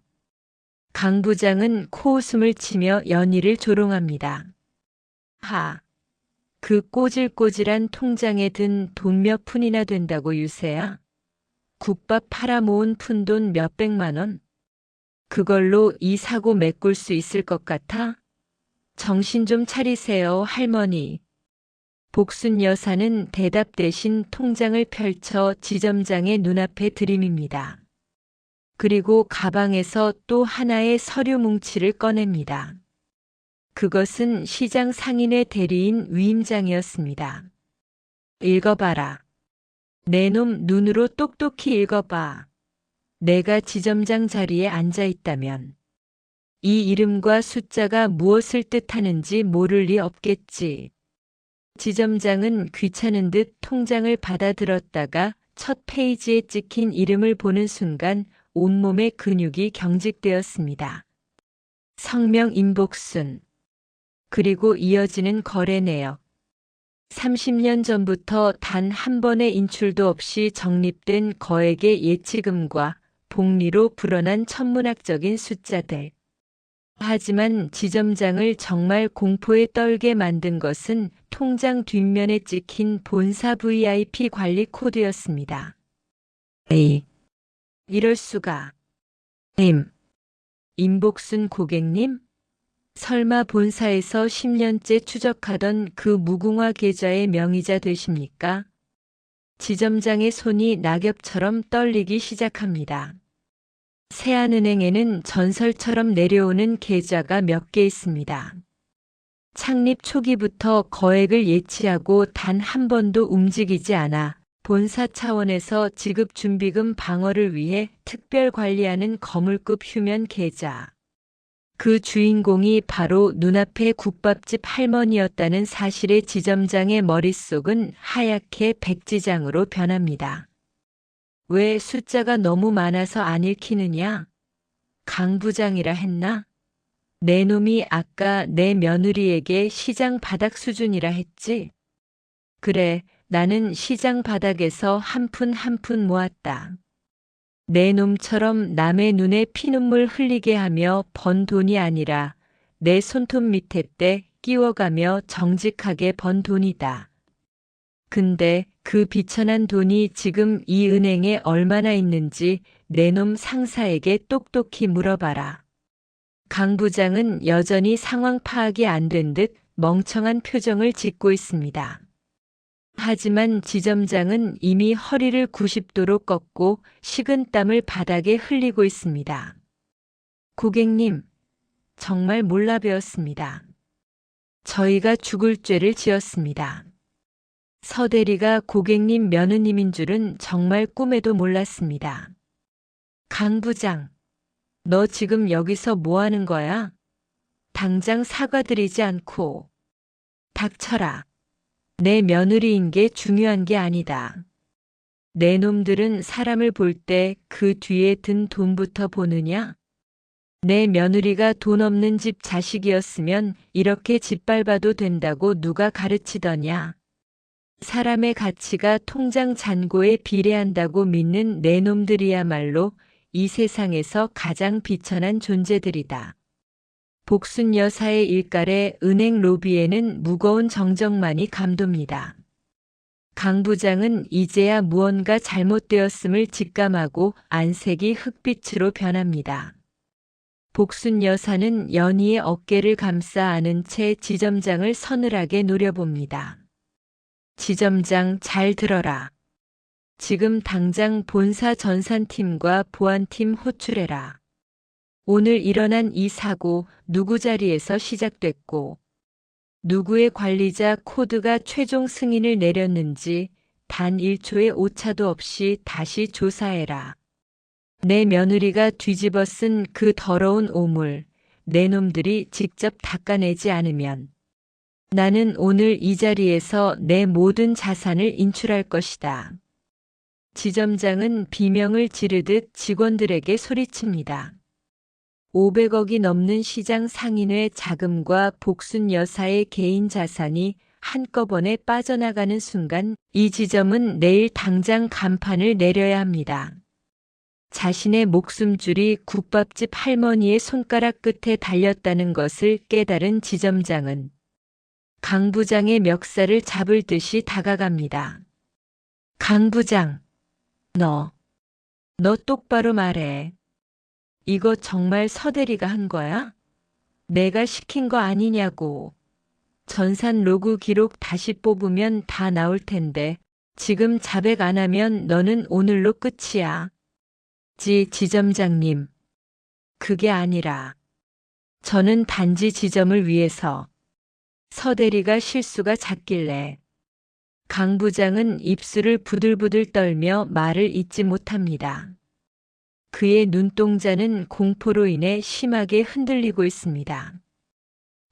강 부장은 코웃음을 치며 연희를 조롱합니다. 그 꼬질꼬질한 통장에 든 돈 몇 푼이나 된다고 유세야? 국밥 팔아 모은 푼돈 몇백만 원? 그걸로 이 사고 메꿀 수 있을 것 같아? 정신 좀 차리세요, 할머니. 복순 여사는 대답 대신 통장을 펼쳐 지점장의 눈앞에 들이밉니다. 그리고 가방에서 또 하나의 서류 뭉치를 꺼냅니다. 그것은 시장 상인의 대리인 위임장이었습니다. 읽어봐라. 내 놈 눈으로 똑똑히 읽어봐. 내가 지점장 자리에 앉아 있다면 이 이름과 숫자가 무엇을 뜻하는지 모를 리 없겠지. 지점장은 귀찮은 듯 통장을 받아들었다가 첫 페이지에 찍힌 이름을 보는 순간 온몸의 근육이 경직되었습니다. 성명 임복순. 그리고 이어지는 거래 내역. 30년 전부터 단 한 번의 인출도 없이 적립된 거액의 예치금과 복리로 불어난 천문학적인 숫자들. 하지만 지점장을 정말 공포에 떨게 만든 것은 통장 뒷면에 찍힌 본사 VIP 관리 코드였습니다. 이럴 수가. 임복순 고객님? 설마 본사에서 10년째 추적하던 그 무궁화 계좌의 명의자 되십니까? 지점장의 손이 낙엽처럼 떨리기 시작합니다. 세안은행에는 전설처럼 내려오는 계좌가 몇 개 있습니다. 창립 초기부터 거액을 예치하고 단 한 번도 움직이지 않아 본사 차원에서 지급준비금 방어를 위해 특별 관리하는 거물급 휴면 계좌. 그 주인공이 바로 눈앞의 국밥집 할머니였다는 사실에 지점장의 머릿속은 하얗게 백지장으로 변합니다. 왜 숫자가 너무 많아서 안 읽히느냐? 강 부장이라 했나? 내 놈이 아까 내 며느리에게 시장 바닥 수준이라 했지? 그래, 나는 시장 바닥에서 한 푼 한 푼 모았다. 내 놈처럼 남의 눈에 피눈물 흘리게 하며 번 돈이 아니라 내 손톱 밑에 때 끼워가며 정직하게 번 돈이다. 근데 그 비천한 돈이 지금 이 은행에 얼마나 있는지 내 놈 상사에게 똑똑히 물어봐라. 강 부장은 여전히 상황 파악이 안 된 듯 멍청한 표정을 짓고 있습니다. 하지만 지점장은 이미 허리를 90도로 꺾고 식은땀을 바닥에 흘리고 있습니다. 고객님, 정말 몰라 배웠습니다. 저희가 죽을 죄를 지었습니다. 서대리가 고객님 며느님인 줄은 정말 꿈에도 몰랐습니다. 강 부장, 너 지금 여기서 뭐 하는 거야? 당장 사과드리지 않고 닥쳐라. 내 며느리인 게 중요한 게 아니다. 내 놈들은 사람을 볼 때 그 뒤에 든 돈부터 보느냐? 내 며느리가 돈 없는 집 자식이었으면 이렇게 짓밟아도 된다고 누가 가르치더냐? 사람의 가치가 통장 잔고에 비례한다고 믿는 내 놈들이야말로 이 세상에서 가장 비천한 존재들이다. 복순 여사의 일갈에 은행 로비에는 무거운 정적만이 감돕니다. 강 부장은 이제야 무언가 잘못되었음을 직감하고 안색이 흑빛으로 변합니다. 복순 여사는 연희의 어깨를 감싸 안은 채 지점장을 서늘하게 노려봅니다. 지점장 잘 들어라. 지금 당장 본사 전산팀과 보안팀 호출해라. 오늘 일어난 이 사고 누구 자리에서 시작됐고 누구의 관리자 코드가 최종 승인을 내렸는지 단 1초의 오차도 없이 다시 조사해라. 내 며느리가 뒤집어 쓴 그 더러운 오물, 내 놈들이 직접 닦아내지 않으면 나는 오늘 이 자리에서 내 모든 자산을 인출할 것이다. 지점장은 비명을 지르듯 직원들에게 소리칩니다. 500억이 넘는 시장 상인의 자금과 복순 여사의 개인 자산이 한꺼번에 빠져나가는 순간 이 지점은 내일 당장 간판을 내려야 합니다. 자신의 목숨줄이 국밥집 할머니의 손가락 끝에 달렸다는 것을 깨달은 지점장은 강 부장의 멱살을 잡을 듯이 다가갑니다. 강 부장, 너 똑바로 말해. 이거 정말 서대리가 한 거야? 내가 시킨 거 아니냐고. 전산 로그 기록 다시 뽑으면 다 나올 텐데 지금 자백 안 하면 너는 오늘로 끝이야. 지점장님. 그게 아니라 저는 단지 지점을 위해서 서대리가 실수가 잦길래 강 부장은 입술을 부들부들 떨며 말을 잇지 못합니다. 그의 눈동자는 공포로 인해 심하게 흔들리고 있습니다.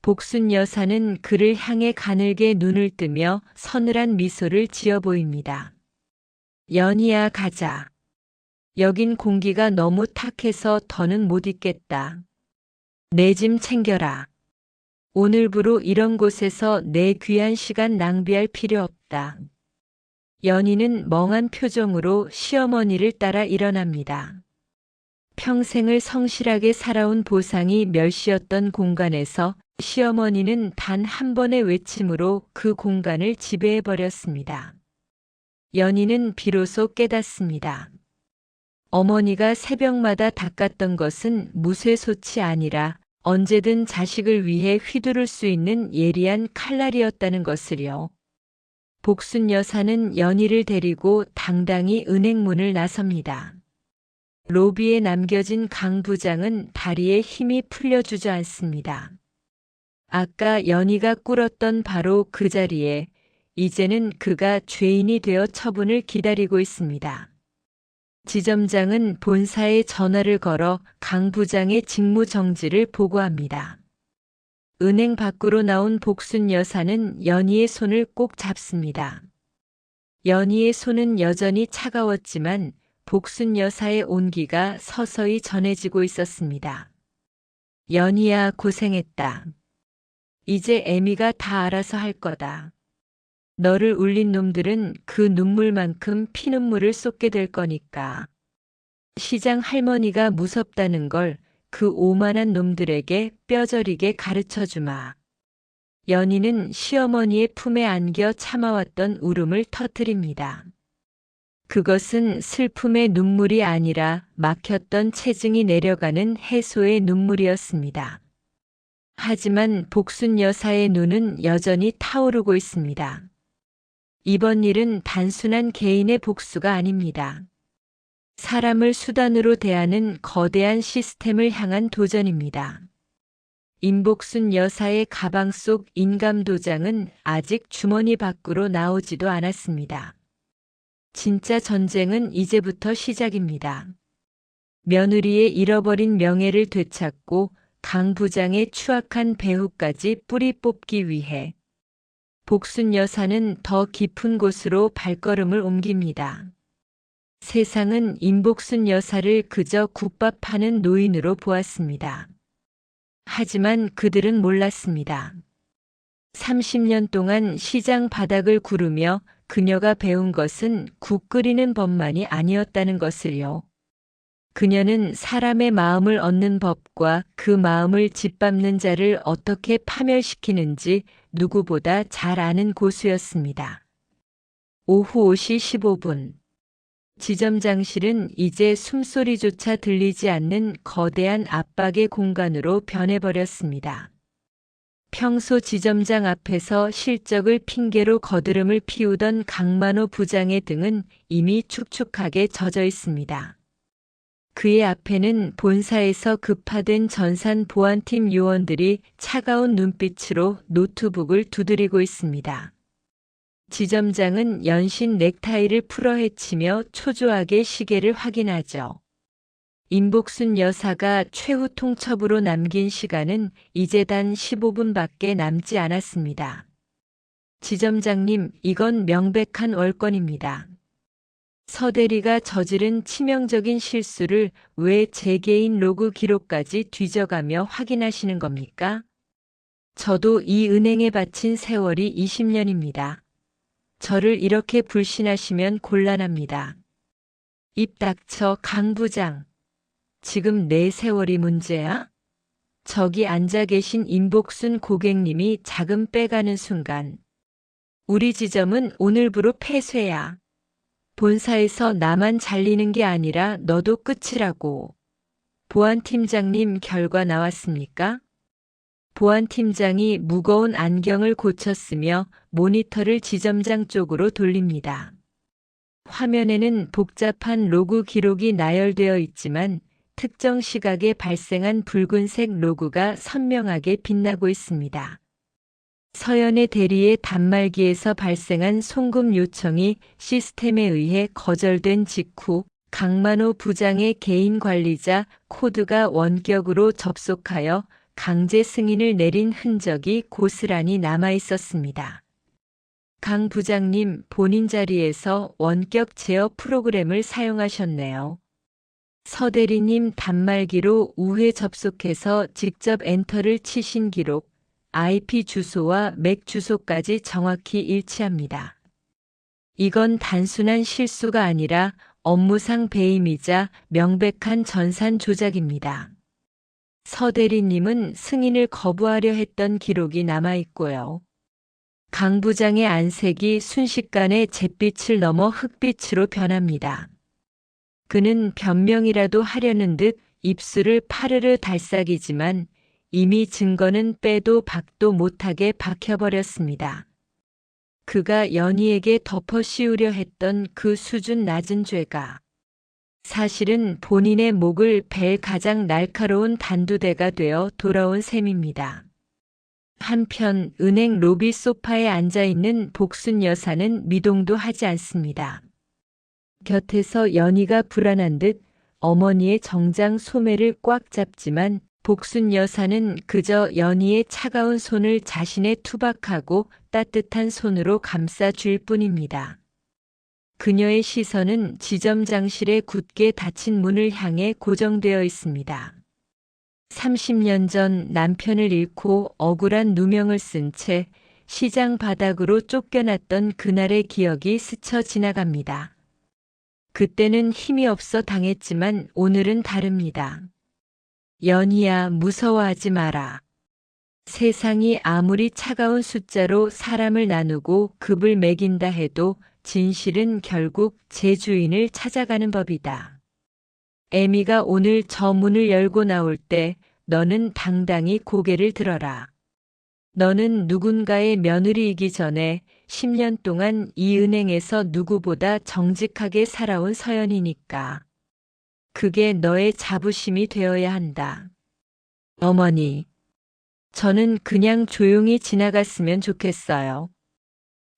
복순 여사는 그를 향해 가늘게 눈을 뜨며 서늘한 미소를 지어 보입니다. 연희야 가자. 여긴 공기가 너무 탁해서 더는 못 있겠다. 내 짐 챙겨라. 오늘부로 이런 곳에서 내 귀한 시간 낭비할 필요 없다. 연희는 멍한 표정으로 시어머니를 따라 일어납니다. 평생을 성실하게 살아온 보상이 멸시였던 공간에서 시어머니는 단 한 번의 외침으로 그 공간을 지배해버렸습니다. 연희는 비로소 깨닫습니다. 어머니가 새벽마다 닦았던 것은 무쇠솥이 아니라 언제든 자식을 위해 휘두를 수 있는 예리한 칼날이었다는 것을요. 복순 여사는 연희를 데리고 당당히 은행문을 나섭니다. 로비에 남겨진 강 부장은 다리에 힘이 풀려 주저앉습니다. 아까 연희가 꿇었던 바로 그 자리에 이제는 그가 죄인이 되어 처분을 기다리고 있습니다. 지점장은 본사에 전화를 걸어 강 부장의 직무 정지를 보고합니다. 은행 밖으로 나온 복순 여사는 연희의 손을 꼭 잡습니다. 연희의 손은 여전히 차가웠지만 복순 여사의 온기가 서서히 전해지고 있었습니다. 연희야, 고생했다. 이제 애미가 다 알아서 할 거다. 너를 울린 놈들은 그 눈물만큼 피눈물을 쏟게 될 거니까. 시장 할머니가 무섭다는 걸 그 오만한 놈들에게 뼈저리게 가르쳐 주마. 연희는 시어머니의 품에 안겨 참아왔던 울음을 터뜨립니다. 그것은 슬픔의 눈물이 아니라 막혔던 체증이 내려가는 해소의 눈물이었습니다. 하지만 복순 여사의 눈은 여전히 타오르고 있습니다. 이번 일은 단순한 개인의 복수가 아닙니다. 사람을 수단으로 대하는 거대한 시스템을 향한 도전입니다. 임복순 여사의 가방 속 인감도장은 아직 주머니 밖으로 나오지도 않았습니다. 진짜 전쟁은 이제부터 시작입니다. 며느리의 잃어버린 명예를 되찾고 강 부장의 추악한 배후까지 뿌리 뽑기 위해 복순 여사는 더 깊은 곳으로 발걸음을 옮깁니다. 세상은 임복순 여사를 그저 국밥 파는 노인으로 보았습니다. 하지만 그들은 몰랐습니다. 30년 동안 시장 바닥을 구르며 그녀가 배운 것은 국 끓이는 법만이 아니었다는 것을요. 그녀는 사람의 마음을 얻는 법과 그 마음을 짓밟는 자를 어떻게 파멸시키는지 누구보다 잘 아는 고수였습니다. 오후 5시 15분. 지점장실은 이제 숨소리조차 들리지 않는 거대한 압박의 공간으로 변해버렸습니다. 평소 지점장 앞에서 실적을 핑계로 거드름을 피우던 강만호 부장의 등은 이미 축축하게 젖어 있습니다. 그의 앞에는 본사에서 급파된 전산 보안팀 요원들이 차가운 눈빛으로 노트북을 두드리고 있습니다. 지점장은 연신 넥타이를 풀어 헤치며 초조하게 시계를 확인하죠. 임복순 여사가 최후 통첩으로 남긴 시간은 이제 단 15분밖에 남지 않았습니다. 지점장님, 이건 명백한 월권입니다. 서대리가 저지른 치명적인 실수를 왜 제 개인 로그 기록까지 뒤져가며 확인하시는 겁니까? 저도 이 은행에 바친 세월이 20년입니다. 저를 이렇게 불신하시면 곤란합니다. 입 닥쳐, 강 부장. 지금 내 세월이 문제야? 저기 앉아 계신 임복순 고객님이 자금 빼가는 순간 우리 지점은 오늘부로 폐쇄야. 본사에서 나만 잘리는 게 아니라 너도 끝이라고. 보안팀장님, 결과 나왔습니까? 보안팀장이 무거운 안경을 고쳤으며 모니터를 지점장 쪽으로 돌립니다. 화면에는 복잡한 로그 기록이 나열되어 있지만 특정 시각에 발생한 붉은색 로그가 선명하게 빛나고 있습니다. 서연의 대리의 단말기에서 발생한 송금 요청이 시스템에 의해 거절된 직후 강만호 부장의 개인 관리자 코드가 원격으로 접속하여 강제 승인을 내린 흔적이 고스란히 남아 있었습니다. 강 부장님, 본인 자리에서 원격 제어 프로그램을 사용하셨네요. 서대리님, 단말기로 우회 접속해서 직접 엔터를 치신 기록, IP 주소와 맥 주소까지 정확히 일치합니다. 이건 단순한 실수가 아니라 업무상 배임이자 명백한 전산 조작입니다. 서대리님은 승인을 거부하려 했던 기록이 남아있고요. 강 부장의 안색이 순식간에 잿빛을 넘어 흑빛으로 변합니다. 그는 변명이라도 하려는 듯 입술을 파르르 달싹이지만 이미 증거는 빼도 박도 못하게 박혀버렸습니다. 그가 연희에게 덮어 씌우려 했던 그 수준 낮은 죄가 사실은 본인의 목을 벨 가장 날카로운 단두대가 되어 돌아온 셈입니다. 한편 은행 로비 소파에 앉아있는 복순 여사는 미동도 하지 않습니다. 곁에서 연희가 불안한 듯 어머니의 정장 소매를 꽉 잡지만 복순 여사는 그저 연희의 차가운 손을 자신의 투박하고 따뜻한 손으로 감싸줄 뿐입니다. 그녀의 시선은 지점장실의 굳게 닫힌 문을 향해 고정되어 있습니다. 30년 전 남편을 잃고 억울한 누명을 쓴 채 시장 바닥으로 쫓겨났던 그날의 기억이 스쳐 지나갑니다. 그때는 힘이 없어 당했지만 오늘은 다릅니다. 연희야, 무서워하지 마라. 세상이 아무리 차가운 숫자로 사람을 나누고 급을 매긴다 해도 진실은 결국 제 주인을 찾아가는 법이다. 애미가 오늘 저 문을 열고 나올 때 너는 당당히 고개를 들어라. 너는 누군가의 며느리이기 전에 10년 동안 이 은행에서 누구보다 정직하게 살아온 서연이니까. 그게 너의 자부심이 되어야 한다. 어머니, 저는 그냥 조용히 지나갔으면 좋겠어요.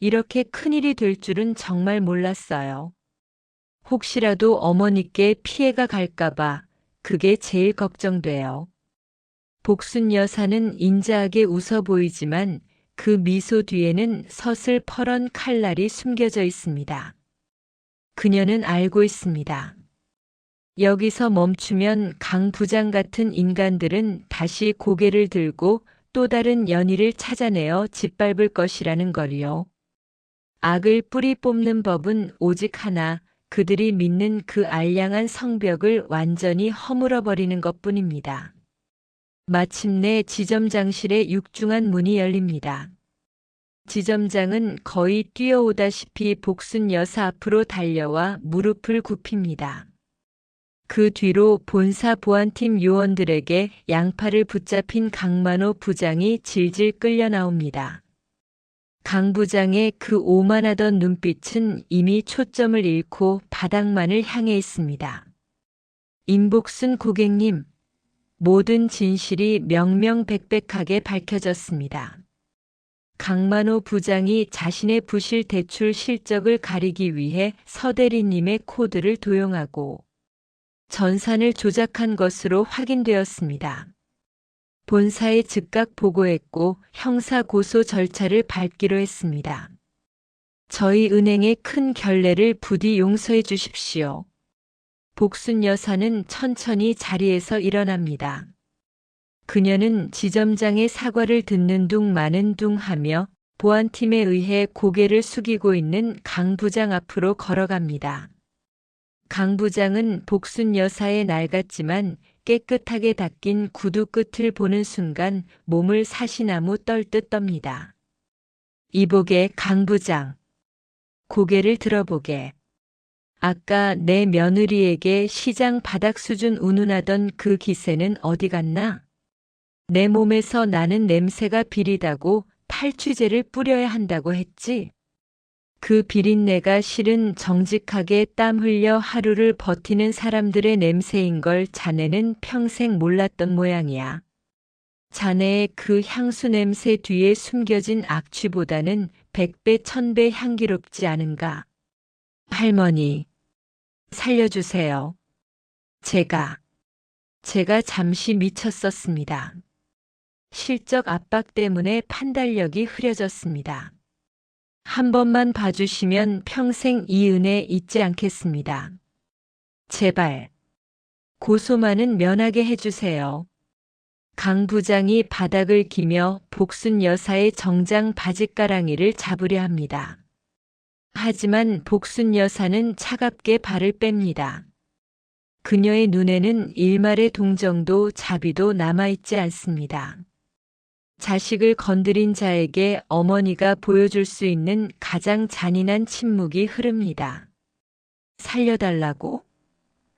이렇게 큰일이 될 줄은 정말 몰랐어요. 혹시라도 어머니께 피해가 갈까봐 그게 제일 걱정돼요. 복순 여사는 인자하게 웃어 보이지만 그 미소 뒤에는 서슬퍼런 칼날이 숨겨져 있습니다. 그녀는 알고 있습니다. 여기서 멈추면 강 부장 같은 인간들은 다시 고개를 들고 또 다른 연희를 찾아내어 짓밟을 것이라는 걸요. 악을 뿌리 뽑는 법은 오직 하나, 그들이 믿는 그 알량한 성벽을 완전히 허물어버리는 것뿐입니다. 마침내 지점장실의 육중한 문이 열립니다. 지점장은 거의 뛰어오다시피 복순 여사 앞으로 달려와 무릎을 굽힙니다. 그 뒤로 본사 보안팀 요원들에게 양팔을 붙잡힌 강만호 부장이 질질 끌려 나옵니다. 강 부장의 그 오만하던 눈빛은 이미 초점을 잃고 바닥만을 향해 있습니다. 임복순 고객님, 모든 진실이 명명백백하게 밝혀졌습니다. 강만호 부장이 자신의 부실 대출 실적을 가리기 위해 서대리님의 코드를 도용하고 전산을 조작한 것으로 확인되었습니다. 본사에 즉각 보고했고 형사 고소 절차를 밟기로 했습니다. 저희 은행의 큰 결례를 부디 용서해 주십시오. 복순 여사는 천천히 자리에서 일어납니다. 그녀는 지점장의 사과를 듣는 둥 마는 둥 하며 보안팀에 의해 고개를 숙이고 있는 강 부장 앞으로 걸어갑니다. 강 부장은 복순 여사의 낡았지만 깨끗하게 닦인 구두 끝을 보는 순간 몸을 사시나무 떨듯 떱니다. 이보게 강 부장. 고개를 들어보게. 아까 내 며느리에게 시장 바닥 수준 운운하던 그 기세는 어디 갔나? 내 몸에서 나는 냄새가 비리다고 탈취제를 뿌려야 한다고 했지? 그 비린내가 실은 정직하게 땀 흘려 하루를 버티는 사람들의 냄새인 걸 자네는 평생 몰랐던 모양이야. 자네의 그 향수 냄새 뒤에 숨겨진 악취보다는 100배, 1000배 향기롭지 않은가? 할머니, 살려주세요. 제가 잠시 미쳤었습니다. 실적 압박 때문에 판단력이 흐려졌습니다. 한 번만 봐주시면 평생 이 은혜 잊지 않겠습니다. 제발, 고소만은 면하게 해주세요. 강 부장이 바닥을 기며 복순 여사의 정장 바짓가랑이를 잡으려 합니다. 하지만 복순 여사는 차갑게 발을 뺍니다. 그녀의 눈에는 일말의 동정도 자비도 남아있지 않습니다. 자식을 건드린 자에게 어머니가 보여줄 수 있는 가장 잔인한 침묵이 흐릅니다. 살려달라고?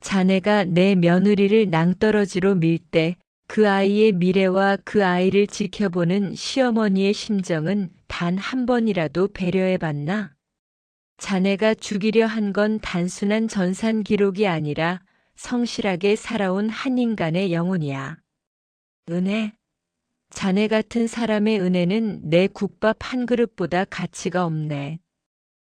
자네가 내 며느리를 낭떠러지로 밀 때 그 아이의 미래와 그 아이를 지켜보는 시어머니의 심정은 단 한 번이라도 배려해 봤나? 자네가 죽이려 한 건 단순한 전산 기록이 아니라 성실하게 살아온 한 인간의 영혼이야. 은혜. 자네 같은 사람의 은혜는 내 국밥 한 그릇보다 가치가 없네.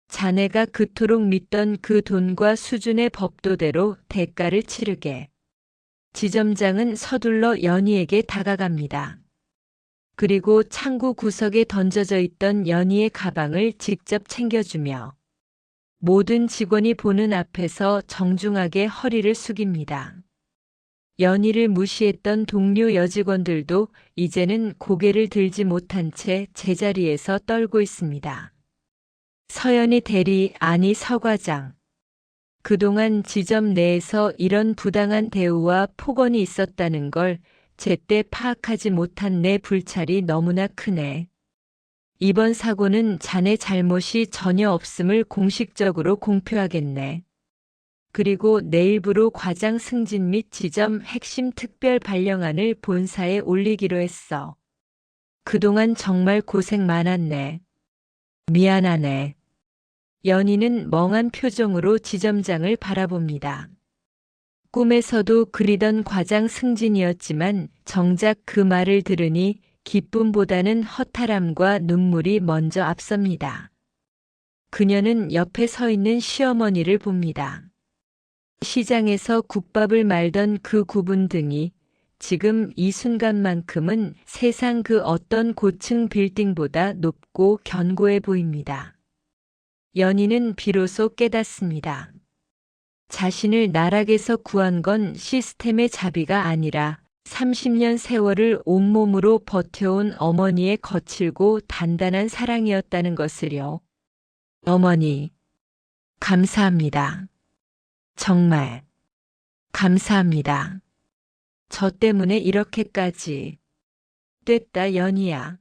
자네가 그토록 믿던 그 돈과 수준의 법도대로 대가를 치르게. 지점장은 서둘러 연희에게 다가갑니다. 그리고 창구 구석에 던져져 있던 연희의 가방을 직접 챙겨주며 모든 직원이 보는 앞에서 정중하게 허리를 숙입니다. 연희를 무시했던 동료 여직원들도 이제는 고개를 들지 못한 채 제자리에서 떨고 있습니다. 서연희 대리, 아니 서 과장. 그동안 지점 내에서 이런 부당한 대우와 폭언이 있었다는 걸 제때 파악하지 못한 내 불찰이 너무나 크네. 이번 사고는 자네 잘못이 전혀 없음을 공식적으로 공표하겠네. 그리고 내일부로 과장 승진 및 지점 핵심 특별 발령안을 본사에 올리기로 했어. 그동안 정말 고생 많았네. 미안하네. 연희는 멍한 표정으로 지점장을 바라봅니다. 꿈에서도 그리던 과장 승진이었지만 정작 그 말을 들으니 기쁨보다는 허탈함과 눈물이 먼저 앞섭니다. 그녀는 옆에 서 있는 시어머니를 봅니다. 시장에서 국밥을 말던 그 구분 등이 지금 이 순간만큼은 세상 그 어떤 고층 빌딩보다 높고 견고해 보입니다. 연희는 비로소 깨닫습니다. 자신을 나락에서 구한 건 시스템의 자비가 아니라 30년 세월을 온몸으로 버텨온 어머니의 거칠고 단단한 사랑이었다는 것을요. 어머니, 감사합니다. 정말 감사합니다. 저 때문에 이렇게까지. 됐다, 연희야.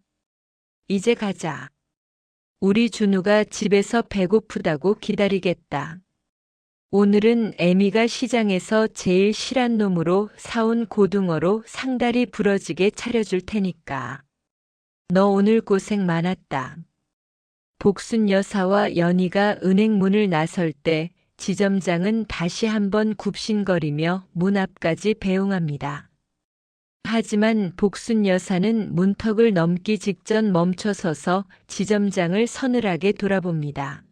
이제 가자. 우리 준우가 집에서 배고프다고 기다리겠다. 오늘은 애미가 시장에서 제일 실한 놈으로 사온 고등어로 상다리 부러지게 차려줄 테니까. 너 오늘 고생 많았다. 복순 여사와 연희가 은행 문을 나설 때 지점장은 다시 한번 굽신거리며 문 앞까지 배웅합니다. 하지만 복순 여사는 문턱을 넘기 직전 멈춰서서 지점장을 서늘하게 돌아봅니다.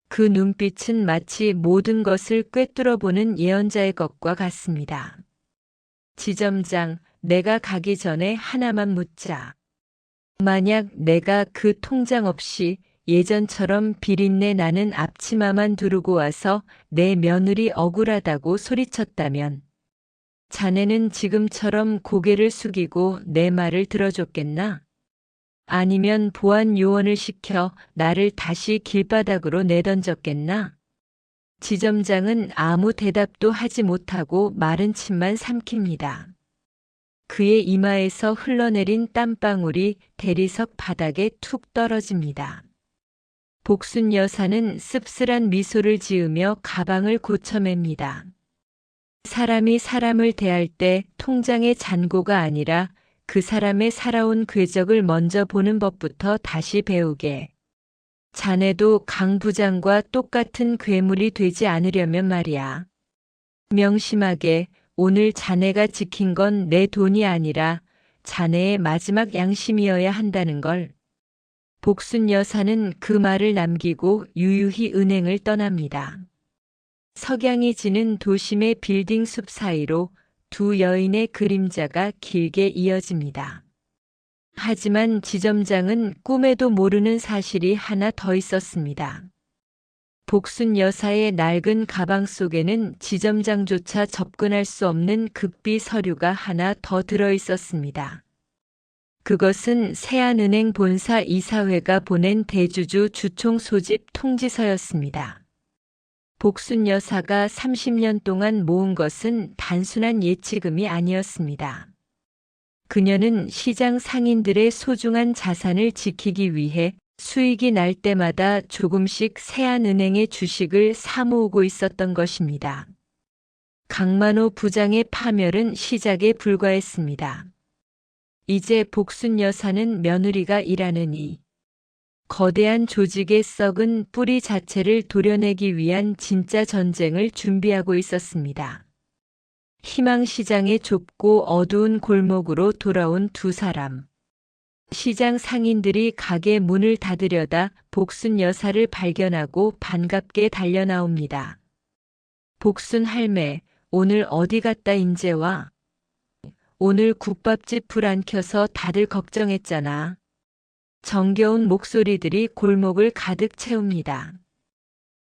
그 눈빛은 마치 모든 것을 꿰뚫어보는 예언자의 것과 같습니다. 지점장, 내가 가기 전에 하나만 묻자. 만약 내가 그 통장 없이 예전처럼 비린내 나는 앞치마만 두르고 와서 내 며느리 억울하다고 소리쳤다면 자네는 지금처럼 고개를 숙이고 내 말을 들어줬겠나? 아니면 보안 요원을 시켜 나를 다시 길바닥으로 내던졌겠나? 지점장은 아무 대답도 하지 못하고 마른 침만 삼킵니다. 그의 이마에서 흘러내린 땀방울이 대리석 바닥에 툭 떨어집니다. 복순 여사는 씁쓸한 미소를 지으며 가방을 고쳐맵니다. 사람이 사람을 대할 때 통장의 잔고가 아니라 그 사람의 살아온 궤적을 먼저 보는 법부터 다시 배우게. 자네도 강 부장과 똑같은 괴물이 되지 않으려면 말이야. 명심하게 오늘 자네가 지킨 건 내 돈이 아니라 자네의 마지막 양심이어야 한다는 걸. 복순 여사는 그 말을 남기고 유유히 은행을 떠납니다. 석양이 지는 도심의 빌딩 숲 사이로 두 여인의 그림자가 길게 이어집니다. 하지만 지점장은 꿈에도 모르는 사실이 하나 더 있었습니다. 복순 여사의 낡은 가방 속에는 지점장조차 접근할 수 없는 극비 서류가 하나 더 들어 있었습니다. 그것은 세안은행 본사 이사회가 보낸 대주주 주총 소집 통지서였습니다. 복순 여사가 30년 동안 모은 것은 단순한 예치금이 아니었습니다. 그녀는 시장 상인들의 소중한 자산을 지키기 위해 수익이 날 때마다 조금씩 세안은행의 주식을 사모으고 있었던 것입니다. 강만호 부장의 파멸은 시작에 불과했습니다. 이제 복순 여사는 며느리가 일하는 이 거대한 조직의 썩은 뿌리 자체를 도려내기 위한 진짜 전쟁을 준비하고 있었습니다. 희망시장의 좁고 어두운 골목으로 돌아온 두 사람. 시장 상인들이 가게 문을 닫으려다 복순 여사를 발견하고 반갑게 달려나옵니다. 복순 할매, 오늘 어디 갔다 인제 와? 오늘 국밥집 불 안 켜서 다들 걱정했잖아. 정겨운 목소리들이 골목을 가득 채웁니다.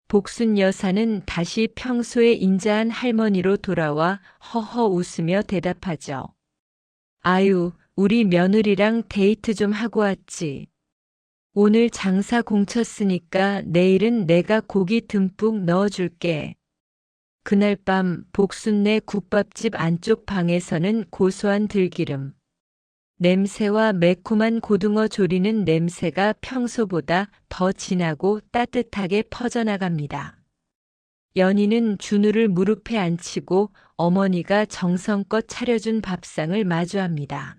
복순 여사는 다시 평소의 인자한 할머니로 돌아와 허허 웃으며 대답하죠. 아유, 우리 며느리랑 데이트 좀 하고 왔지. 오늘 장사 공쳤으니까 내일은 내가 고기 듬뿍 넣어줄게. 그날 밤 복순네 국밥집 안쪽 방에서는 고소한 들기름, 냄새와 매콤한 고등어 조리는 냄새가 평소보다 더 진하고 따뜻하게 퍼져나갑니다. 연희는 준우를 무릎에 앉히고 어머니가 정성껏 차려준 밥상을 마주합니다.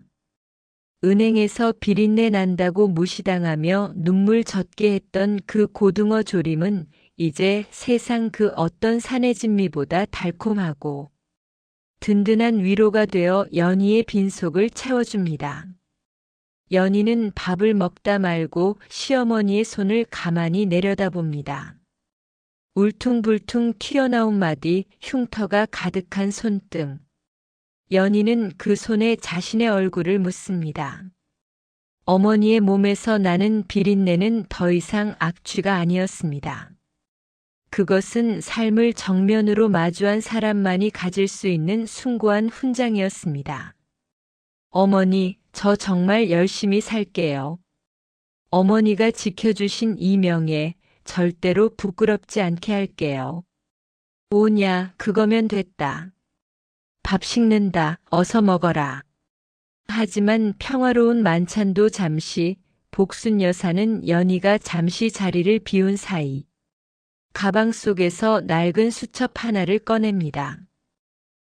은행에서 비린내 난다고 무시당하며 눈물 젖게 했던 그 고등어 조림은 이제 세상 그 어떤 산해진미보다 달콤하고 든든한 위로가 되어 연희의 빈속을 채워줍니다. 연희는 밥을 먹다 말고 시어머니의 손을 가만히 내려다봅니다. 울퉁불퉁 튀어나온 마디, 흉터가 가득한 손등. 연희는 그 손에 자신의 얼굴을 묻습니다. 어머니의 몸에서 나는 비린내는 더 이상 악취가 아니었습니다. 그것은 삶을 정면으로 마주한 사람만이 가질 수 있는 숭고한 훈장이었습니다. 어머니, 저 정말 열심히 살게요. 어머니가 지켜주신 이 명예, 절대로 부끄럽지 않게 할게요. 오냐, 그거면 됐다. 밥 식는다, 어서 먹어라. 하지만 평화로운 만찬도 잠시, 복순 여사는 연희가 잠시 자리를 비운 사이 가방 속에서 낡은 수첩 하나를 꺼냅니다.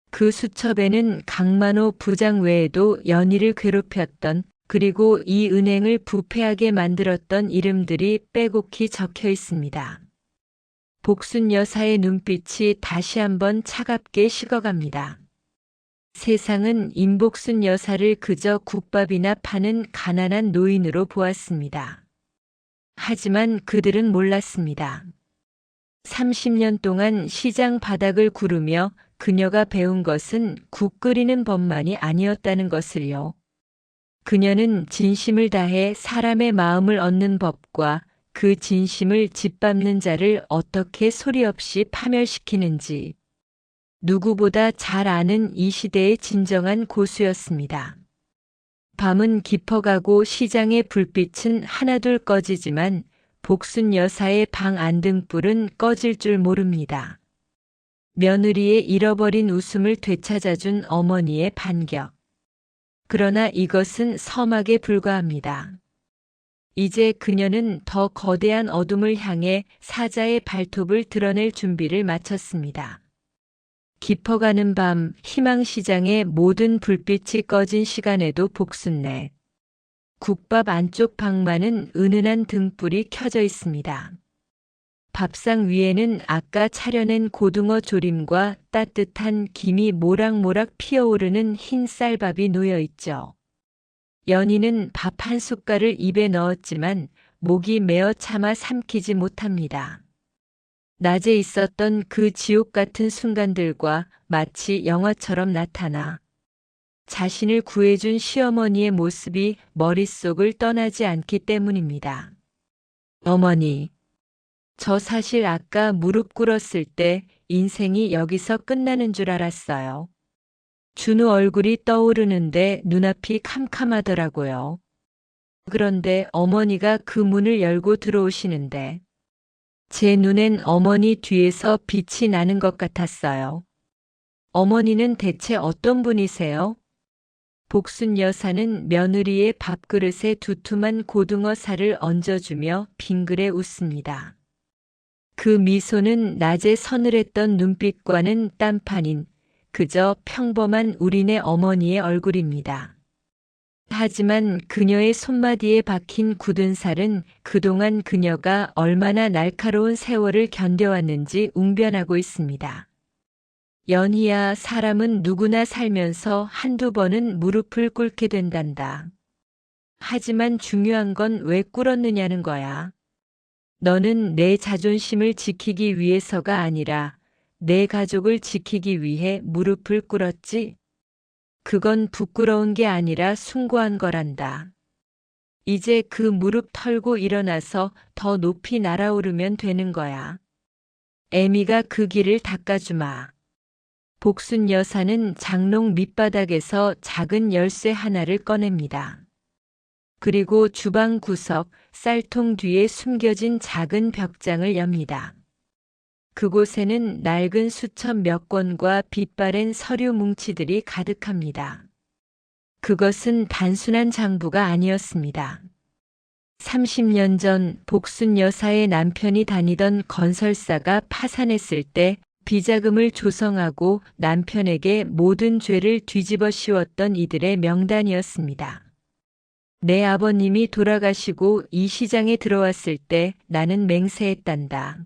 그 수첩에는 강만호 부장 외에도 연희를 괴롭혔던 그리고 이 은행을 부패하게 만들었던 이름들이 빼곡히 적혀 있습니다. 복순 여사의 눈빛이 다시 한번 차갑게 식어갑니다. 세상은 임복순 여사를 그저 국밥이나 파는 가난한 노인으로 보았습니다. 하지만 그들은 몰랐습니다. 30년 동안 시장 바닥을 구르며 그녀가 배운 것은 국 끓이는 법만이 아니었다는 것을요. 그녀는 진심을 다해 사람의 마음을 얻는 법과 그 진심을 짓밟는 자를 어떻게 소리 없이 파멸시키는지 누구보다 잘 아는 이 시대의 진정한 고수였습니다. 밤은 깊어가고 시장의 불빛은 하나둘 꺼지지만 복순 여사의 방 안등불은 꺼질 줄 모릅니다. 며느리의 잃어버린 웃음을 되찾아준 어머니의 반격. 그러나 이것은 서막에 불과합니다. 이제 그녀는 더 거대한 어둠을 향해 사자의 발톱을 드러낼 준비를 마쳤습니다. 깊어가는 밤 희망시장의 모든 불빛이 꺼진 시간에도 복순네 국밥 안쪽 방만은 은은한 등불이 켜져 있습니다. 밥상 위에는 아까 차려낸 고등어 조림과 따뜻한 김이 모락모락 피어오르는 흰 쌀밥이 놓여 있죠. 연희는 밥 한 숟갈을 입에 넣었지만 목이 메어 차마 삼키지 못합니다. 낮에 있었던 그 지옥 같은 순간들과 마치 영화처럼 나타나 자신을 구해준 시어머니의 모습이 머릿속을 떠나지 않기 때문입니다. 어머니, 저 사실 아까 무릎 꿇었을 때 인생이 여기서 끝나는 줄 알았어요. 준우 얼굴이 떠오르는데 눈앞이 캄캄하더라고요. 그런데 어머니가 그 문을 열고 들어오시는데 제 눈엔 어머니 뒤에서 빛이 나는 것 같았어요. 어머니는 대체 어떤 분이세요? 복순 여사는 며느리의 밥그릇에 두툼한 고등어 살을 얹어주며 빙그레 웃습니다. 그 미소는 낮에 서늘했던 눈빛과는 딴판인 그저 평범한 우리네 어머니의 얼굴입니다. 하지만 그녀의 손마디에 박힌 굳은 살은 그동안 그녀가 얼마나 날카로운 세월을 견뎌왔는지 웅변하고 있습니다. 연희야, 사람은 누구나 살면서 한두 번은 무릎을 꿇게 된단다. 하지만 중요한 건 왜 꿇었느냐는 거야. 너는 내 자존심을 지키기 위해서가 아니라 내 가족을 지키기 위해 무릎을 꿇었지? 그건 부끄러운 게 아니라 숭고한 거란다. 이제 그 무릎 털고 일어나서 더 높이 날아오르면 되는 거야. 애미가 그 길을 닦아주마. 복순 여사는 장롱 밑바닥에서 작은 열쇠 하나를 꺼냅니다. 그리고 주방 구석, 쌀통 뒤에 숨겨진 작은 벽장을 엽니다. 그곳에는 낡은 수첩 몇 권과 빛바랜 서류 뭉치들이 가득합니다. 그것은 단순한 장부가 아니었습니다. 30년 전 복순 여사의 남편이 다니던 건설사가 파산했을 때 비자금을 조성하고 남편에게 모든 죄를 뒤집어 씌웠던 이들의 명단이었습니다. 내 아버님이 돌아가시고 이 시장에 들어왔을 때 나는 맹세했단다.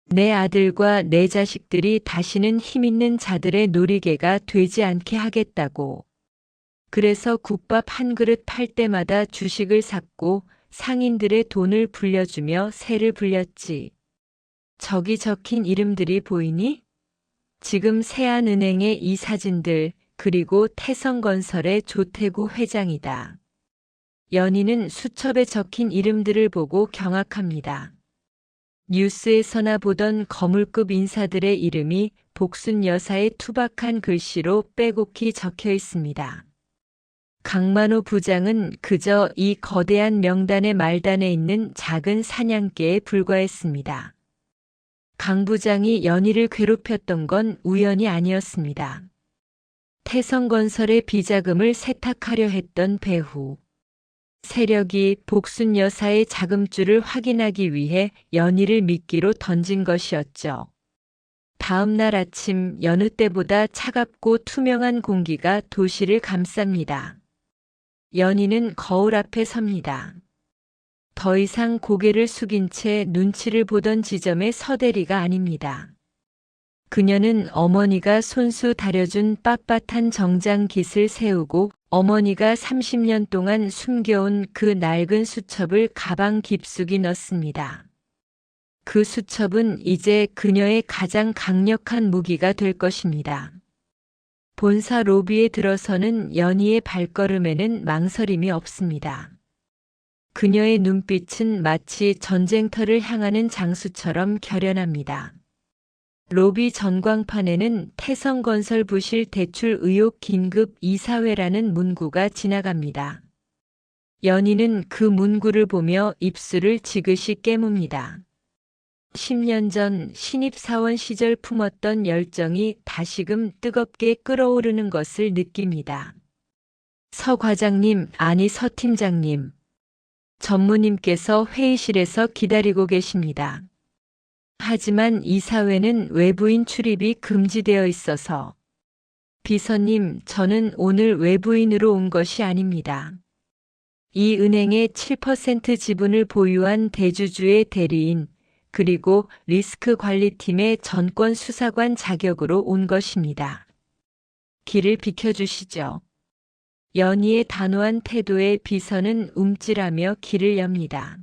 내 아들과 내 자식들이 다시는 힘있는 자들의 놀이개가 되지 않게 하겠다고. 그래서 국밥 한 그릇 팔 때마다 주식을 샀고 상인들의 돈을 불려주며 세를 불렸지. 저기 적힌 이름들이 보이니? 지금 세안은행의 이 사진들, 그리고 태성건설의 조태구 회장이다. 연희는 수첩에 적힌 이름들을 보고 경악합니다. 뉴스에서나 보던 거물급 인사들의 이름이 복순 여사의 투박한 글씨로 빼곡히 적혀 있습니다. 강만호 부장은 그저 이 거대한 명단의 말단에 있는 작은 사냥개에 불과했습니다. 강 부장이 연희를 괴롭혔던 건 우연이 아니었습니다. 태성건설의 비자금을 세탁하려 했던 배후. 세력이 복순 여사의 자금줄을 확인하기 위해 연희를 미끼로 던진 것이었죠. 다음 날 아침 여느 때보다 차갑고 투명한 공기가 도시를 감쌉니다. 연희는 거울 앞에 섭니다. 더 이상 고개를 숙인 채 눈치를 보던 지점의 서대리가 아닙니다. 그녀는 어머니가 손수 다려준 빳빳한 정장 깃을 세우고 어머니가 30년 동안 숨겨온 그 낡은 수첩을 가방 깊숙이 넣습니다. 그 수첩은 이제 그녀의 가장 강력한 무기가 될 것입니다. 본사 로비에 들어서는 연희의 발걸음에는 망설임이 없습니다. 그녀의 눈빛은 마치 전쟁터를 향하는 장수처럼 결연합니다. 로비 전광판에는 태성건설 부실 대출 의혹 긴급 이사회라는 문구가 지나갑니다. 연희는 그 문구를 보며 입술을 지그시 깨뭅니다. 10년 전 신입사원 시절 품었던 열정이 다시금 뜨겁게 끓어오르는 것을 느낍니다. 서 과장님, 아니 서 팀장님. 전무님께서 회의실에서 기다리고 계십니다. 하지만 이사회는 외부인 출입이 금지되어 있어서. 비서님, 저는 오늘 외부인으로 온 것이 아닙니다. 이 은행의 7% 지분을 보유한 대주주의 대리인, 그리고 리스크 관리팀의 전권 수사관 자격으로 온 것입니다. 길을 비켜주시죠. 연희의 단호한 태도에 비서는 움찔하며 길을 엽니다.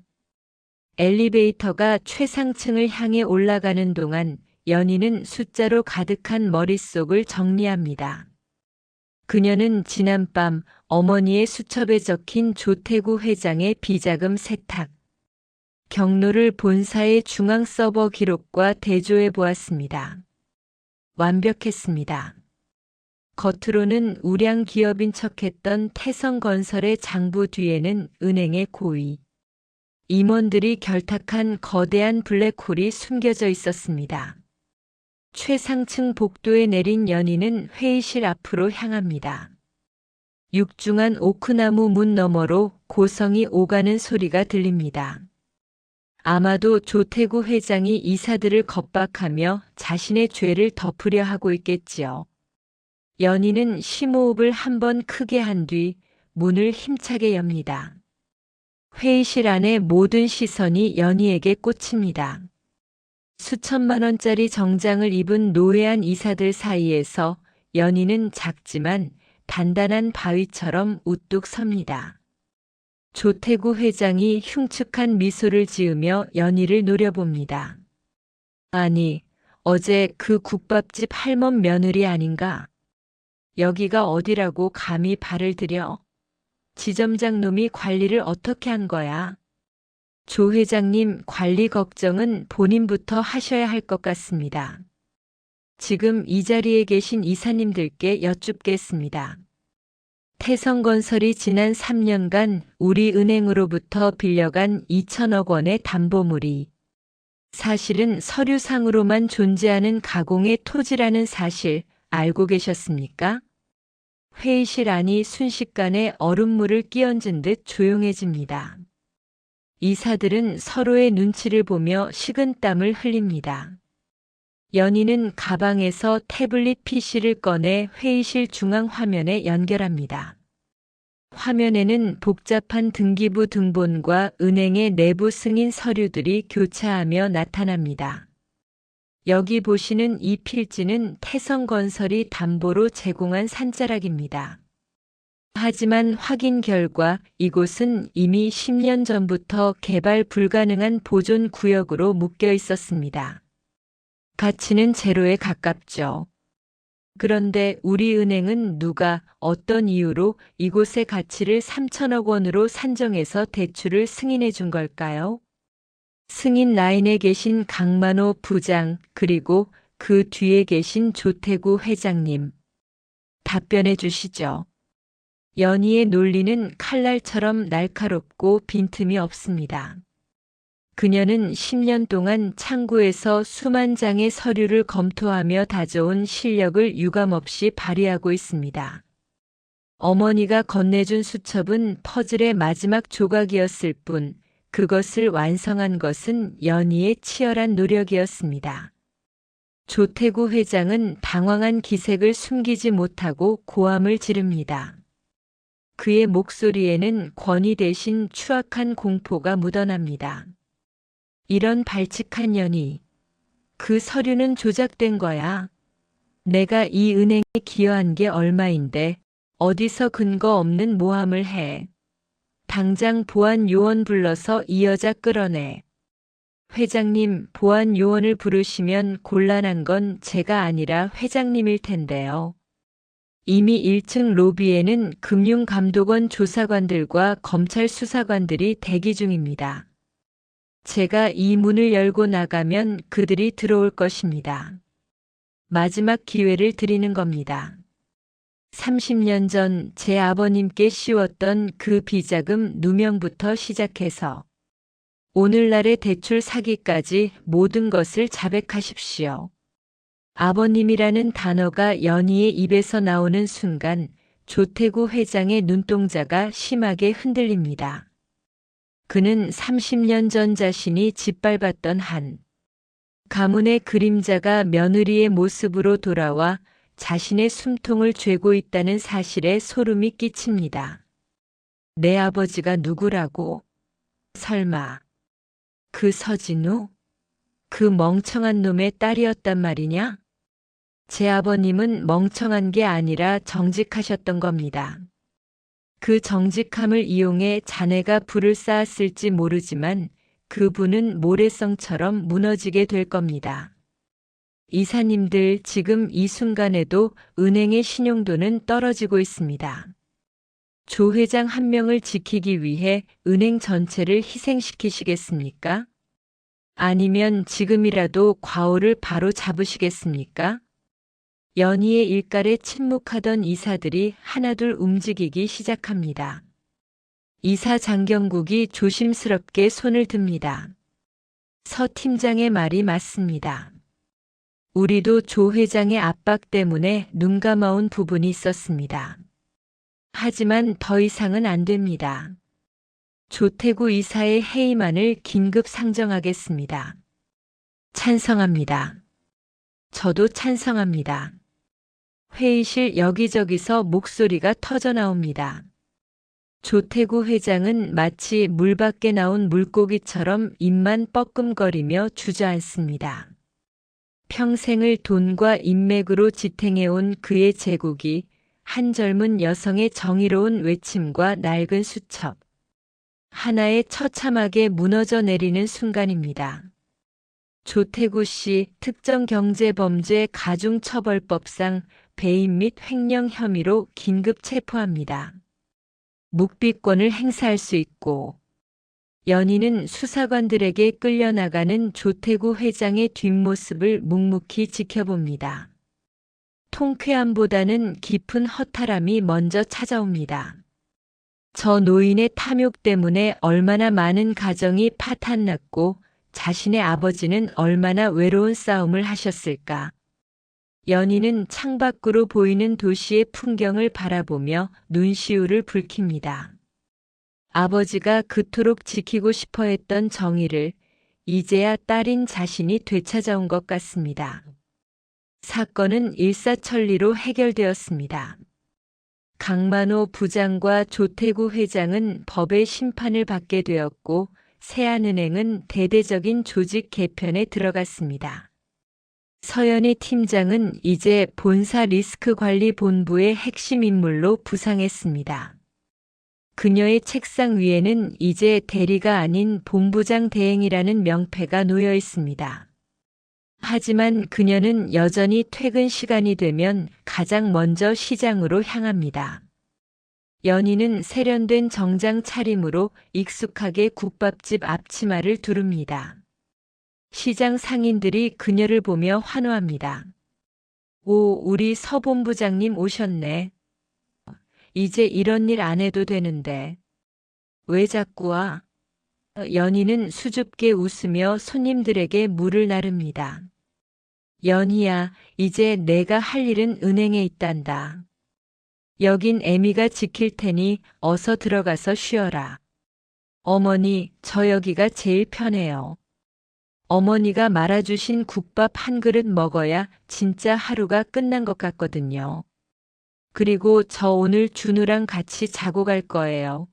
엘리베이터가 최상층을 향해 올라가는 동안 연희는 숫자로 가득한 머릿속을 정리합니다. 그녀는 지난밤 어머니의 수첩에 적힌 조태구 회장의 비자금 세탁 경로를 본사의 중앙 서버 기록과 대조해 보았습니다. 완벽했습니다. 겉으로는 우량 기업인 척했던 태성건설의 장부 뒤에는 은행의 고위 임원들이 결탁한 거대한 블랙홀이 숨겨져 있었습니다. 최상층 복도에 내린 연희는 회의실 앞으로 향합니다. 육중한 오크나무 문 너머로 고성이 오가는 소리가 들립니다. 아마도 조태구 회장이 이사들을 겁박하며 자신의 죄를 덮으려 하고 있겠지요. 연희는 심호흡을 한 번 크게 한 뒤 문을 힘차게 엽니다. 회의실 안의 모든 시선이 연희에게 꽂힙니다. 수천만 원짜리 정장을 입은 노회한 이사들 사이에서 연희는 작지만 단단한 바위처럼 우뚝 섭니다. 조태구 회장이 흉측한 미소를 지으며 연희를 노려봅니다. 아니, 어제 그 국밥집 할멈 며느리 아닌가? 여기가 어디라고 감히 발을 들여? 지점장 놈이 관리를 어떻게 한 거야? 조 회장님, 관리 걱정은 본인부터 하셔야 할 것 같습니다. 지금 이 자리에 계신 이사님들께 여쭙겠습니다. 태성건설이 지난 3년간 우리 은행으로부터 빌려간 2천억 원의 담보물이 사실은 서류상으로만 존재하는 가공의 토지라는 사실 알고 계셨습니까? 회의실 안이 순식간에 얼음물을 끼얹은 듯 조용해집니다. 이사들은 서로의 눈치를 보며 식은땀을 흘립니다. 연희는 가방에서 태블릿 PC를 꺼내 회의실 중앙 화면에 연결합니다. 화면에는 복잡한 등기부 등본과 은행의 내부 승인 서류들이 교차하며 나타납니다. 여기 보시는 이 필지는 태성건설이 담보로 제공한 산자락입니다. 하지만 확인 결과 이곳은 이미 10년 전부터 개발 불가능한 보존 구역으로 묶여 있었습니다. 가치는 제로에 가깝죠. 그런데 우리 은행은 누가 어떤 이유로 이곳의 가치를 3천억 원으로 산정해서 대출을 승인해 준 걸까요? 승인 라인에 계신 강만호 부장 그리고 그 뒤에 계신 조태구 회장님. 답변해 주시죠. 연희의 논리는 칼날처럼 날카롭고 빈틈이 없습니다. 그녀는 10년 동안 창구에서 수만 장의 서류를 검토하며 다져온 실력을 유감없이 발휘하고 있습니다. 어머니가 건네준 수첩은 퍼즐의 마지막 조각이었을 뿐 그것을 완성한 것은 연희의 치열한 노력이었습니다. 조태구 회장은 당황한 기색을 숨기지 못하고 고함을 지릅니다. 그의 목소리에는 권위 대신 추악한 공포가 묻어납니다. 이런 발칙한 년이 그 서류는 조작된 거야. 내가 이 은행에 기여한 게 얼마인데 어디서 근거 없는 모함을 해. 당장 보안 요원 불러서 이 여자 끌어내. 회장님, 보안 요원을 부르시면 곤란한 건 제가 아니라 회장님일 텐데요. 이미 1층 로비에는 금융감독원 조사관들과 검찰 수사관들이 대기 중입니다. 제가 이 문을 열고 나가면 그들이 들어올 것입니다. 마지막 기회를 드리는 겁니다. 30년 전 제 아버님께 씌웠던 그 비자금 누명부터 시작해서 오늘날의 대출 사기까지 모든 것을 자백하십시오. 아버님이라는 단어가 연희의 입에서 나오는 순간 조태구 회장의 눈동자가 심하게 흔들립니다. 그는 30년 전 자신이 짓밟았던 한 가문의 그림자가 며느리의 모습으로 돌아와 자신의 숨통을 죄고 있다는 사실에 소름이 끼칩니다. 내 아버지가 누구라고? 설마 그 서진우? 그 멍청한 놈의 딸이었단 말이냐? 제 아버님은 멍청한 게 아니라 정직하셨던 겁니다. 그 정직함을 이용해 자네가 불을 쌓았을지 모르지만 그 부는 모래성처럼 무너지게 될 겁니다. 이사님들, 지금 이 순간에도 은행의 신용도는 떨어지고 있습니다. 조 회장 한 명을 지키기 위해 은행 전체를 희생시키시겠습니까? 아니면 지금이라도 과오를 바로 잡으시겠습니까? 연희의 일갈에 침묵하던 이사들이 하나둘 움직이기 시작합니다. 이사 장경국이 조심스럽게 손을 듭니다. 서 팀장의 말이 맞습니다. 우리도 조 회장의 압박 때문에 눈 감아온 부분이 있었습니다. 하지만 더 이상은 안 됩니다. 조태구 이사의 해임안을 긴급 상정하겠습니다. 찬성합니다. 저도 찬성합니다. 회의실 여기저기서 목소리가 터져 나옵니다. 조태구 회장은 마치 물 밖에 나온 물고기처럼 입만 뻐끔거리며 주저앉습니다. 평생을 돈과 인맥으로 지탱해온 그의 제국이 한 젊은 여성의 정의로운 외침과 낡은 수첩 하나에 처참하게 무너져 내리는 순간입니다. 조태구 씨 특정경제범죄 가중처벌법상 배임 및 횡령 혐의로 긴급 체포합니다. 묵비권을 행사할 수 있고 연희는 수사관들에게 끌려나가는 조태구 회장의 뒷모습을 묵묵히 지켜봅니다. 통쾌함보다는 깊은 허탈함이 먼저 찾아옵니다. 저 노인의 탐욕 때문에 얼마나 많은 가정이 파탄났고 자신의 아버지는 얼마나 외로운 싸움을 하셨을까. 연희는 창밖으로 보이는 도시의 풍경을 바라보며 눈시울을 붉힙니다. 아버지가 그토록 지키고 싶어 했던 정의를 이제야 딸인 자신이 되찾아온 것 같습니다. 사건은 일사천리로 해결되었습니다. 강만호 부장과 조태구 회장은 법의 심판을 받게 되었고 세안은행은 대대적인 조직 개편에 들어갔습니다. 서연희 팀장은 이제 본사 리스크관리본부의 핵심 인물로 부상했습니다. 그녀의 책상 위에는 이제 대리가 아닌 본부장 대행이라는 명패가 놓여 있습니다. 하지만 그녀는 여전히 퇴근 시간이 되면 가장 먼저 시장으로 향합니다. 연희는 세련된 정장 차림으로 익숙하게 국밥집 앞치마를 두릅니다. 시장 상인들이 그녀를 보며 환호합니다. 오, 우리 서 본부장님 오셨네. 이제 이런 일 안 해도 되는데. 왜 자꾸 와? 연희는 수줍게 웃으며 손님들에게 물을 나릅니다. 연희야, 이제 내가 할 일은 은행에 있단다. 여긴 애미가 지킬 테니 어서 들어가서 쉬어라. 어머니, 저 여기가 제일 편해요. 어머니가 말아주신 국밥 한 그릇 먹어야 진짜 하루가 끝난 것 같거든요. 그리고 저 오늘 준우랑 같이 자고 갈 거예요.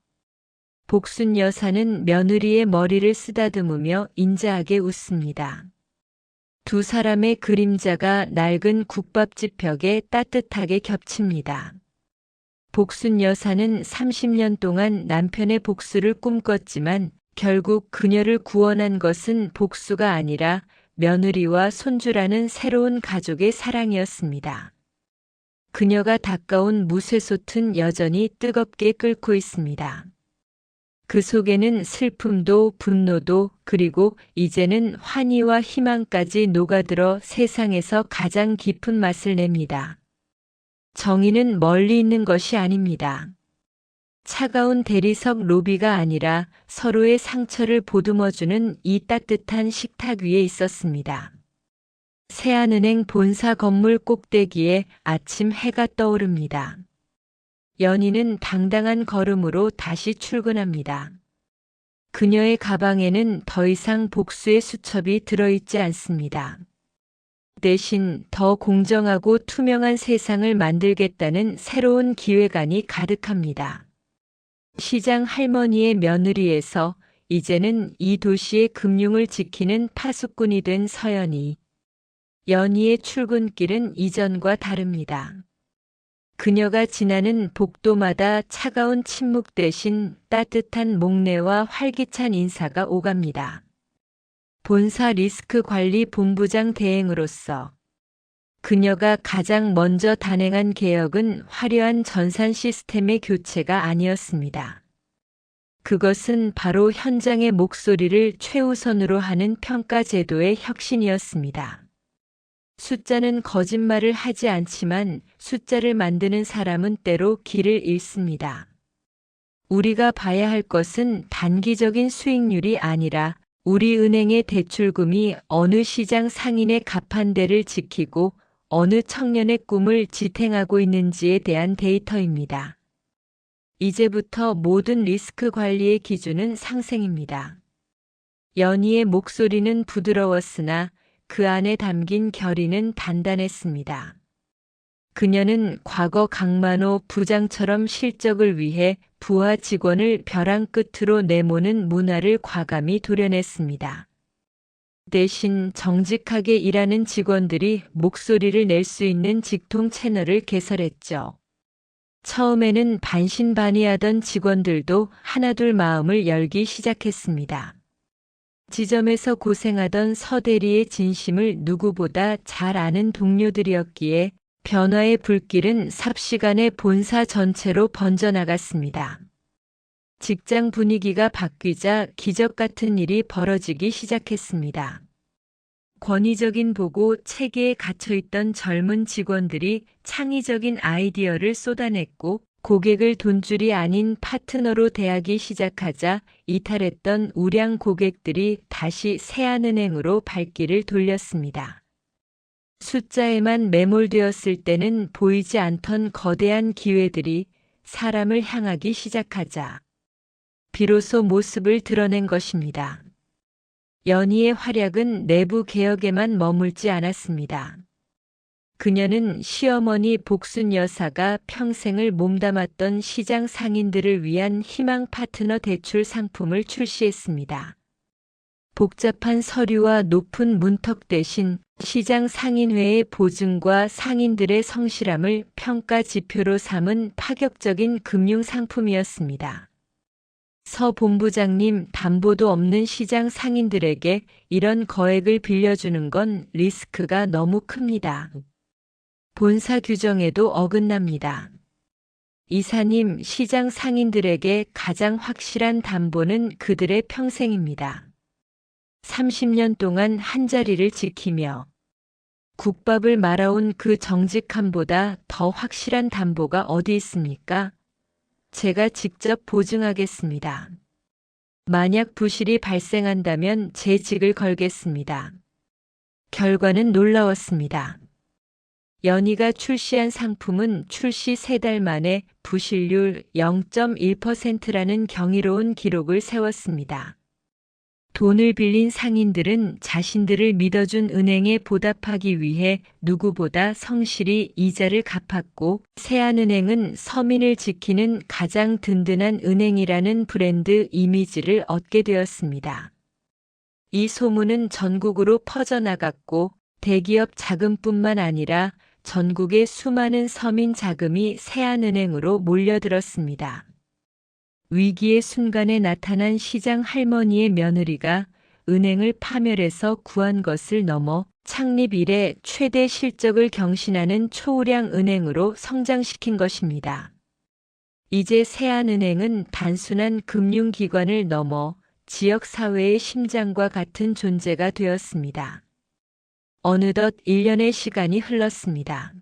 복순 여사는 며느리의 머리를 쓰다듬으며 인자하게 웃습니다. 두 사람의 그림자가 낡은 국밥집 벽에 따뜻하게 겹칩니다. 복순 여사는 30년 동안 남편의 복수를 꿈꿨지만 결국 그녀를 구원한 것은 복수가 아니라 며느리와 손주라는 새로운 가족의 사랑이었습니다. 그녀가 닦아온 무쇠솥은 여전히 뜨겁게 끓고 있습니다. 그 속에는 슬픔도 분노도 그리고 이제는 환희와 희망까지 녹아들어 세상에서 가장 깊은 맛을 냅니다. 정의는 멀리 있는 것이 아닙니다. 차가운 대리석 로비가 아니라 서로의 상처를 보듬어주는 이 따뜻한 식탁 위에 있었습니다. 세안은행 본사 건물 꼭대기에 아침 해가 떠오릅니다. 연희는 당당한 걸음으로 다시 출근합니다. 그녀의 가방에는 더 이상 복수의 수첩이 들어있지 않습니다. 대신 더 공정하고 투명한 세상을 만들겠다는 새로운 기획안이 가득합니다. 시장 할머니의 며느리에서 이제는 이 도시의 금융을 지키는 파수꾼이 된 서연희. 연희의 출근길은 이전과 다릅니다. 그녀가 지나는 복도마다 차가운 침묵 대신 따뜻한 목례와 활기찬 인사가 오갑니다. 본사 리스크 관리 본부장 대행으로서 그녀가 가장 먼저 단행한 개혁은 화려한 전산 시스템의 교체가 아니었습니다. 그것은 바로 현장의 목소리를 최우선으로 하는 평가 제도의 혁신이었습니다. 숫자는 거짓말을 하지 않지만 숫자를 만드는 사람은 때로 길을 잃습니다. 우리가 봐야 할 것은 단기적인 수익률이 아니라 우리 은행의 대출금이 어느 시장 상인의 가판대를 지키고 어느 청년의 꿈을 지탱하고 있는지에 대한 데이터입니다. 이제부터 모든 리스크 관리의 기준은 상생입니다. 연희의 목소리는 부드러웠으나 그 안에 담긴 결의는 단단했습니다. 그녀는 과거 강만호 부장처럼 실적을 위해 부하 직원을 벼랑 끝으로 내모는 문화를 과감히 도려냈습니다. 대신 정직하게 일하는 직원들이 목소리를 낼 수 있는 직통 채널을 개설했죠. 처음에는 반신반의하던 직원들도 하나둘 마음을 열기 시작했습니다. 지점에서 고생하던 서 대리의 진심을 누구보다 잘 아는 동료들이었기에 변화의 불길은 삽시간에 본사 전체로 번져나갔습니다. 직장 분위기가 바뀌자 기적 같은 일이 벌어지기 시작했습니다. 권위적인 보고 체계에 갇혀있던 젊은 직원들이 창의적인 아이디어를 쏟아냈고 고객을 돈줄이 아닌 파트너로 대하기 시작하자 이탈했던 우량 고객들이 다시 세안은행으로 발길을 돌렸습니다. 숫자에만 매몰되었을 때는 보이지 않던 거대한 기회들이 사람을 향하기 시작하자 비로소 모습을 드러낸 것입니다. 연희의 활약은 내부 개혁에만 머물지 않았습니다. 그녀는 시어머니 복순 여사가 평생을 몸담았던 시장 상인들을 위한 희망 파트너 대출 상품을 출시했습니다. 복잡한 서류와 높은 문턱 대신 시장 상인회의 보증과 상인들의 성실함을 평가 지표로 삼은 파격적인 금융 상품이었습니다. 서 본부장님, 담보도 없는 시장 상인들에게 이런 거액을 빌려주는 건 리스크가 너무 큽니다. 본사 규정에도 어긋납니다. 이사님, 시장 상인들에게 가장 확실한 담보는 그들의 평생입니다. 30년 동안 한자리를 지키며 국밥을 말아온 그 정직함보다 더 확실한 담보가 어디 있습니까? 제가 직접 보증하겠습니다. 만약 부실이 발생한다면 제 직을 걸겠습니다. 결과는 놀라웠습니다. 연희가 출시한 상품은 출시 3달 만에 부실률 0.1%라는 경이로운 기록을 세웠습니다. 돈을 빌린 상인들은 자신들을 믿어준 은행에 보답하기 위해 누구보다 성실히 이자를 갚았고 세안은행은 서민을 지키는 가장 든든한 은행이라는 브랜드 이미지를 얻게 되었습니다. 이 소문은 전국으로 퍼져나갔고 대기업 자금뿐만 아니라 전국의 수많은 서민 자금이 세안은행으로 몰려들었습니다. 위기의 순간에 나타난 시장 할머니의 며느리가 은행을 파멸해서 구한 것을 넘어 창립 이래 최대 실적을 경신하는 초우량 은행으로 성장시킨 것입니다. 이제 세안은행은 단순한 금융기관을 넘어 지역사회의 심장과 같은 존재가 되었습니다. 어느덧 1년의 시간이 흘렀습니다.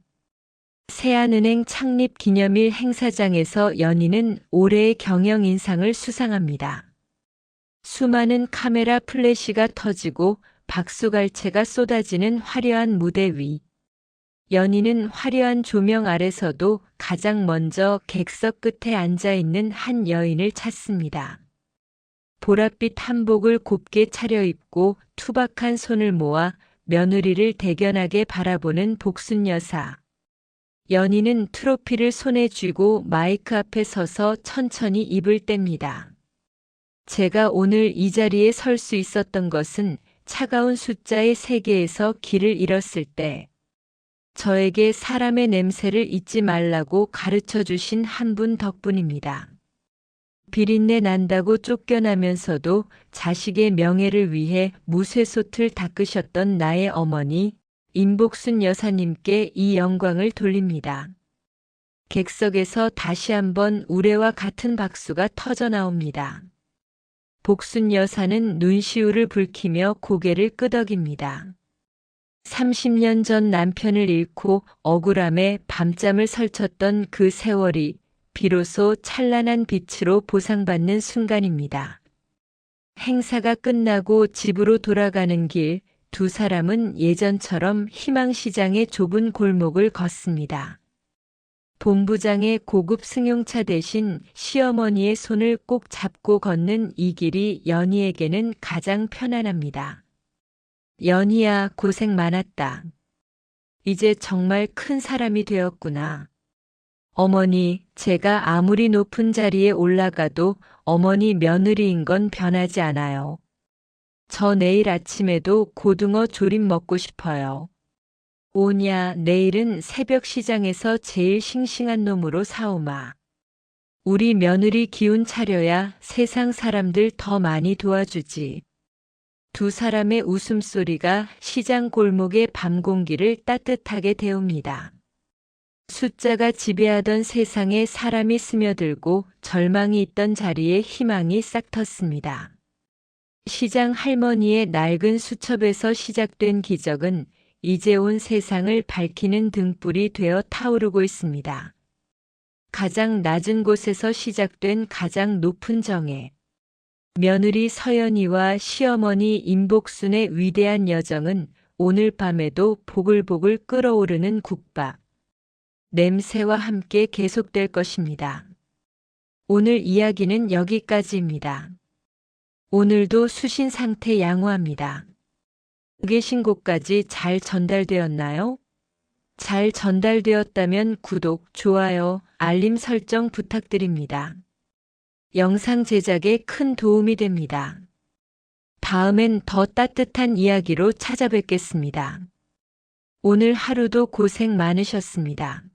세안은행 창립 기념일 행사장에서 연희는 올해의 경영인상을 수상합니다. 수많은 카메라 플래시가 터지고 박수갈채가 쏟아지는 화려한 무대 위. 연희는 화려한 조명 아래서도 가장 먼저 객석 끝에 앉아있는 한 여인을 찾습니다. 보랏빛 한복을 곱게 차려입고 투박한 손을 모아 며느리를 대견하게 바라보는 복순 여사. 연희는 트로피를 손에 쥐고 마이크 앞에 서서 천천히 입을 뗍니다. 제가 오늘 이 자리에 설 수 있었던 것은 차가운 숫자의 세계에서 길을 잃었을 때 저에게 사람의 냄새를 잊지 말라고 가르쳐 주신 한 분 덕분입니다. 비린내 난다고 쫓겨나면서도 자식의 명예를 위해 무쇠솥을 닦으셨던 나의 어머니 임복순 여사님께 이 영광을 돌립니다. 객석에서 다시 한번 우레와 같은 박수가 터져 나옵니다. 복순 여사는 눈시울을 붉히며 고개를 끄덕입니다. 30년 전 남편을 잃고 억울함에 밤잠을 설쳤던 그 세월이 비로소 찬란한 빛으로 보상받는 순간입니다. 행사가 끝나고 집으로 돌아가는 길, 두 사람은 예전처럼 희망시장의 좁은 골목을 걷습니다. 본부장의 고급 승용차 대신 시어머니의 손을 꼭 잡고 걷는 이 길이 연희에게는 가장 편안합니다. 연희야, 고생 많았다. 이제 정말 큰 사람이 되었구나. 어머니, 제가 아무리 높은 자리에 올라가도 어머니 며느리인 건 변하지 않아요. 저 내일 아침에도 고등어 조림 먹고 싶어요. 오냐, 내일은 새벽 시장에서 제일 싱싱한 놈으로 사오마. 우리 며느리 기운 차려야 세상 사람들 더 많이 도와주지. 두 사람의 웃음소리가 시장 골목의 밤 공기를 따뜻하게 데웁니다. 숫자가 지배하던 세상에 사람이 스며들고 절망이 있던 자리에 희망이 싹 텄습니다. 시장 할머니의 낡은 수첩에서 시작된 기적은 이제 온 세상을 밝히는 등불이 되어 타오르고 있습니다. 가장 낮은 곳에서 시작된 가장 높은 정에 며느리 서연이와 시어머니 임복순의 위대한 여정은 오늘 밤에도 보글보글 끓어오르는 국밥, 냄새와 함께 계속될 것입니다. 오늘 이야기는 여기까지입니다. 오늘도 수신 상태 양호합니다. 계신 곳까지 잘 전달되었나요? 잘 전달되었다면 구독, 좋아요, 알림 설정 부탁드립니다. 영상 제작에 큰 도움이 됩니다. 다음엔 더 따뜻한 이야기로 찾아뵙겠습니다. 오늘 하루도 고생 많으셨습니다.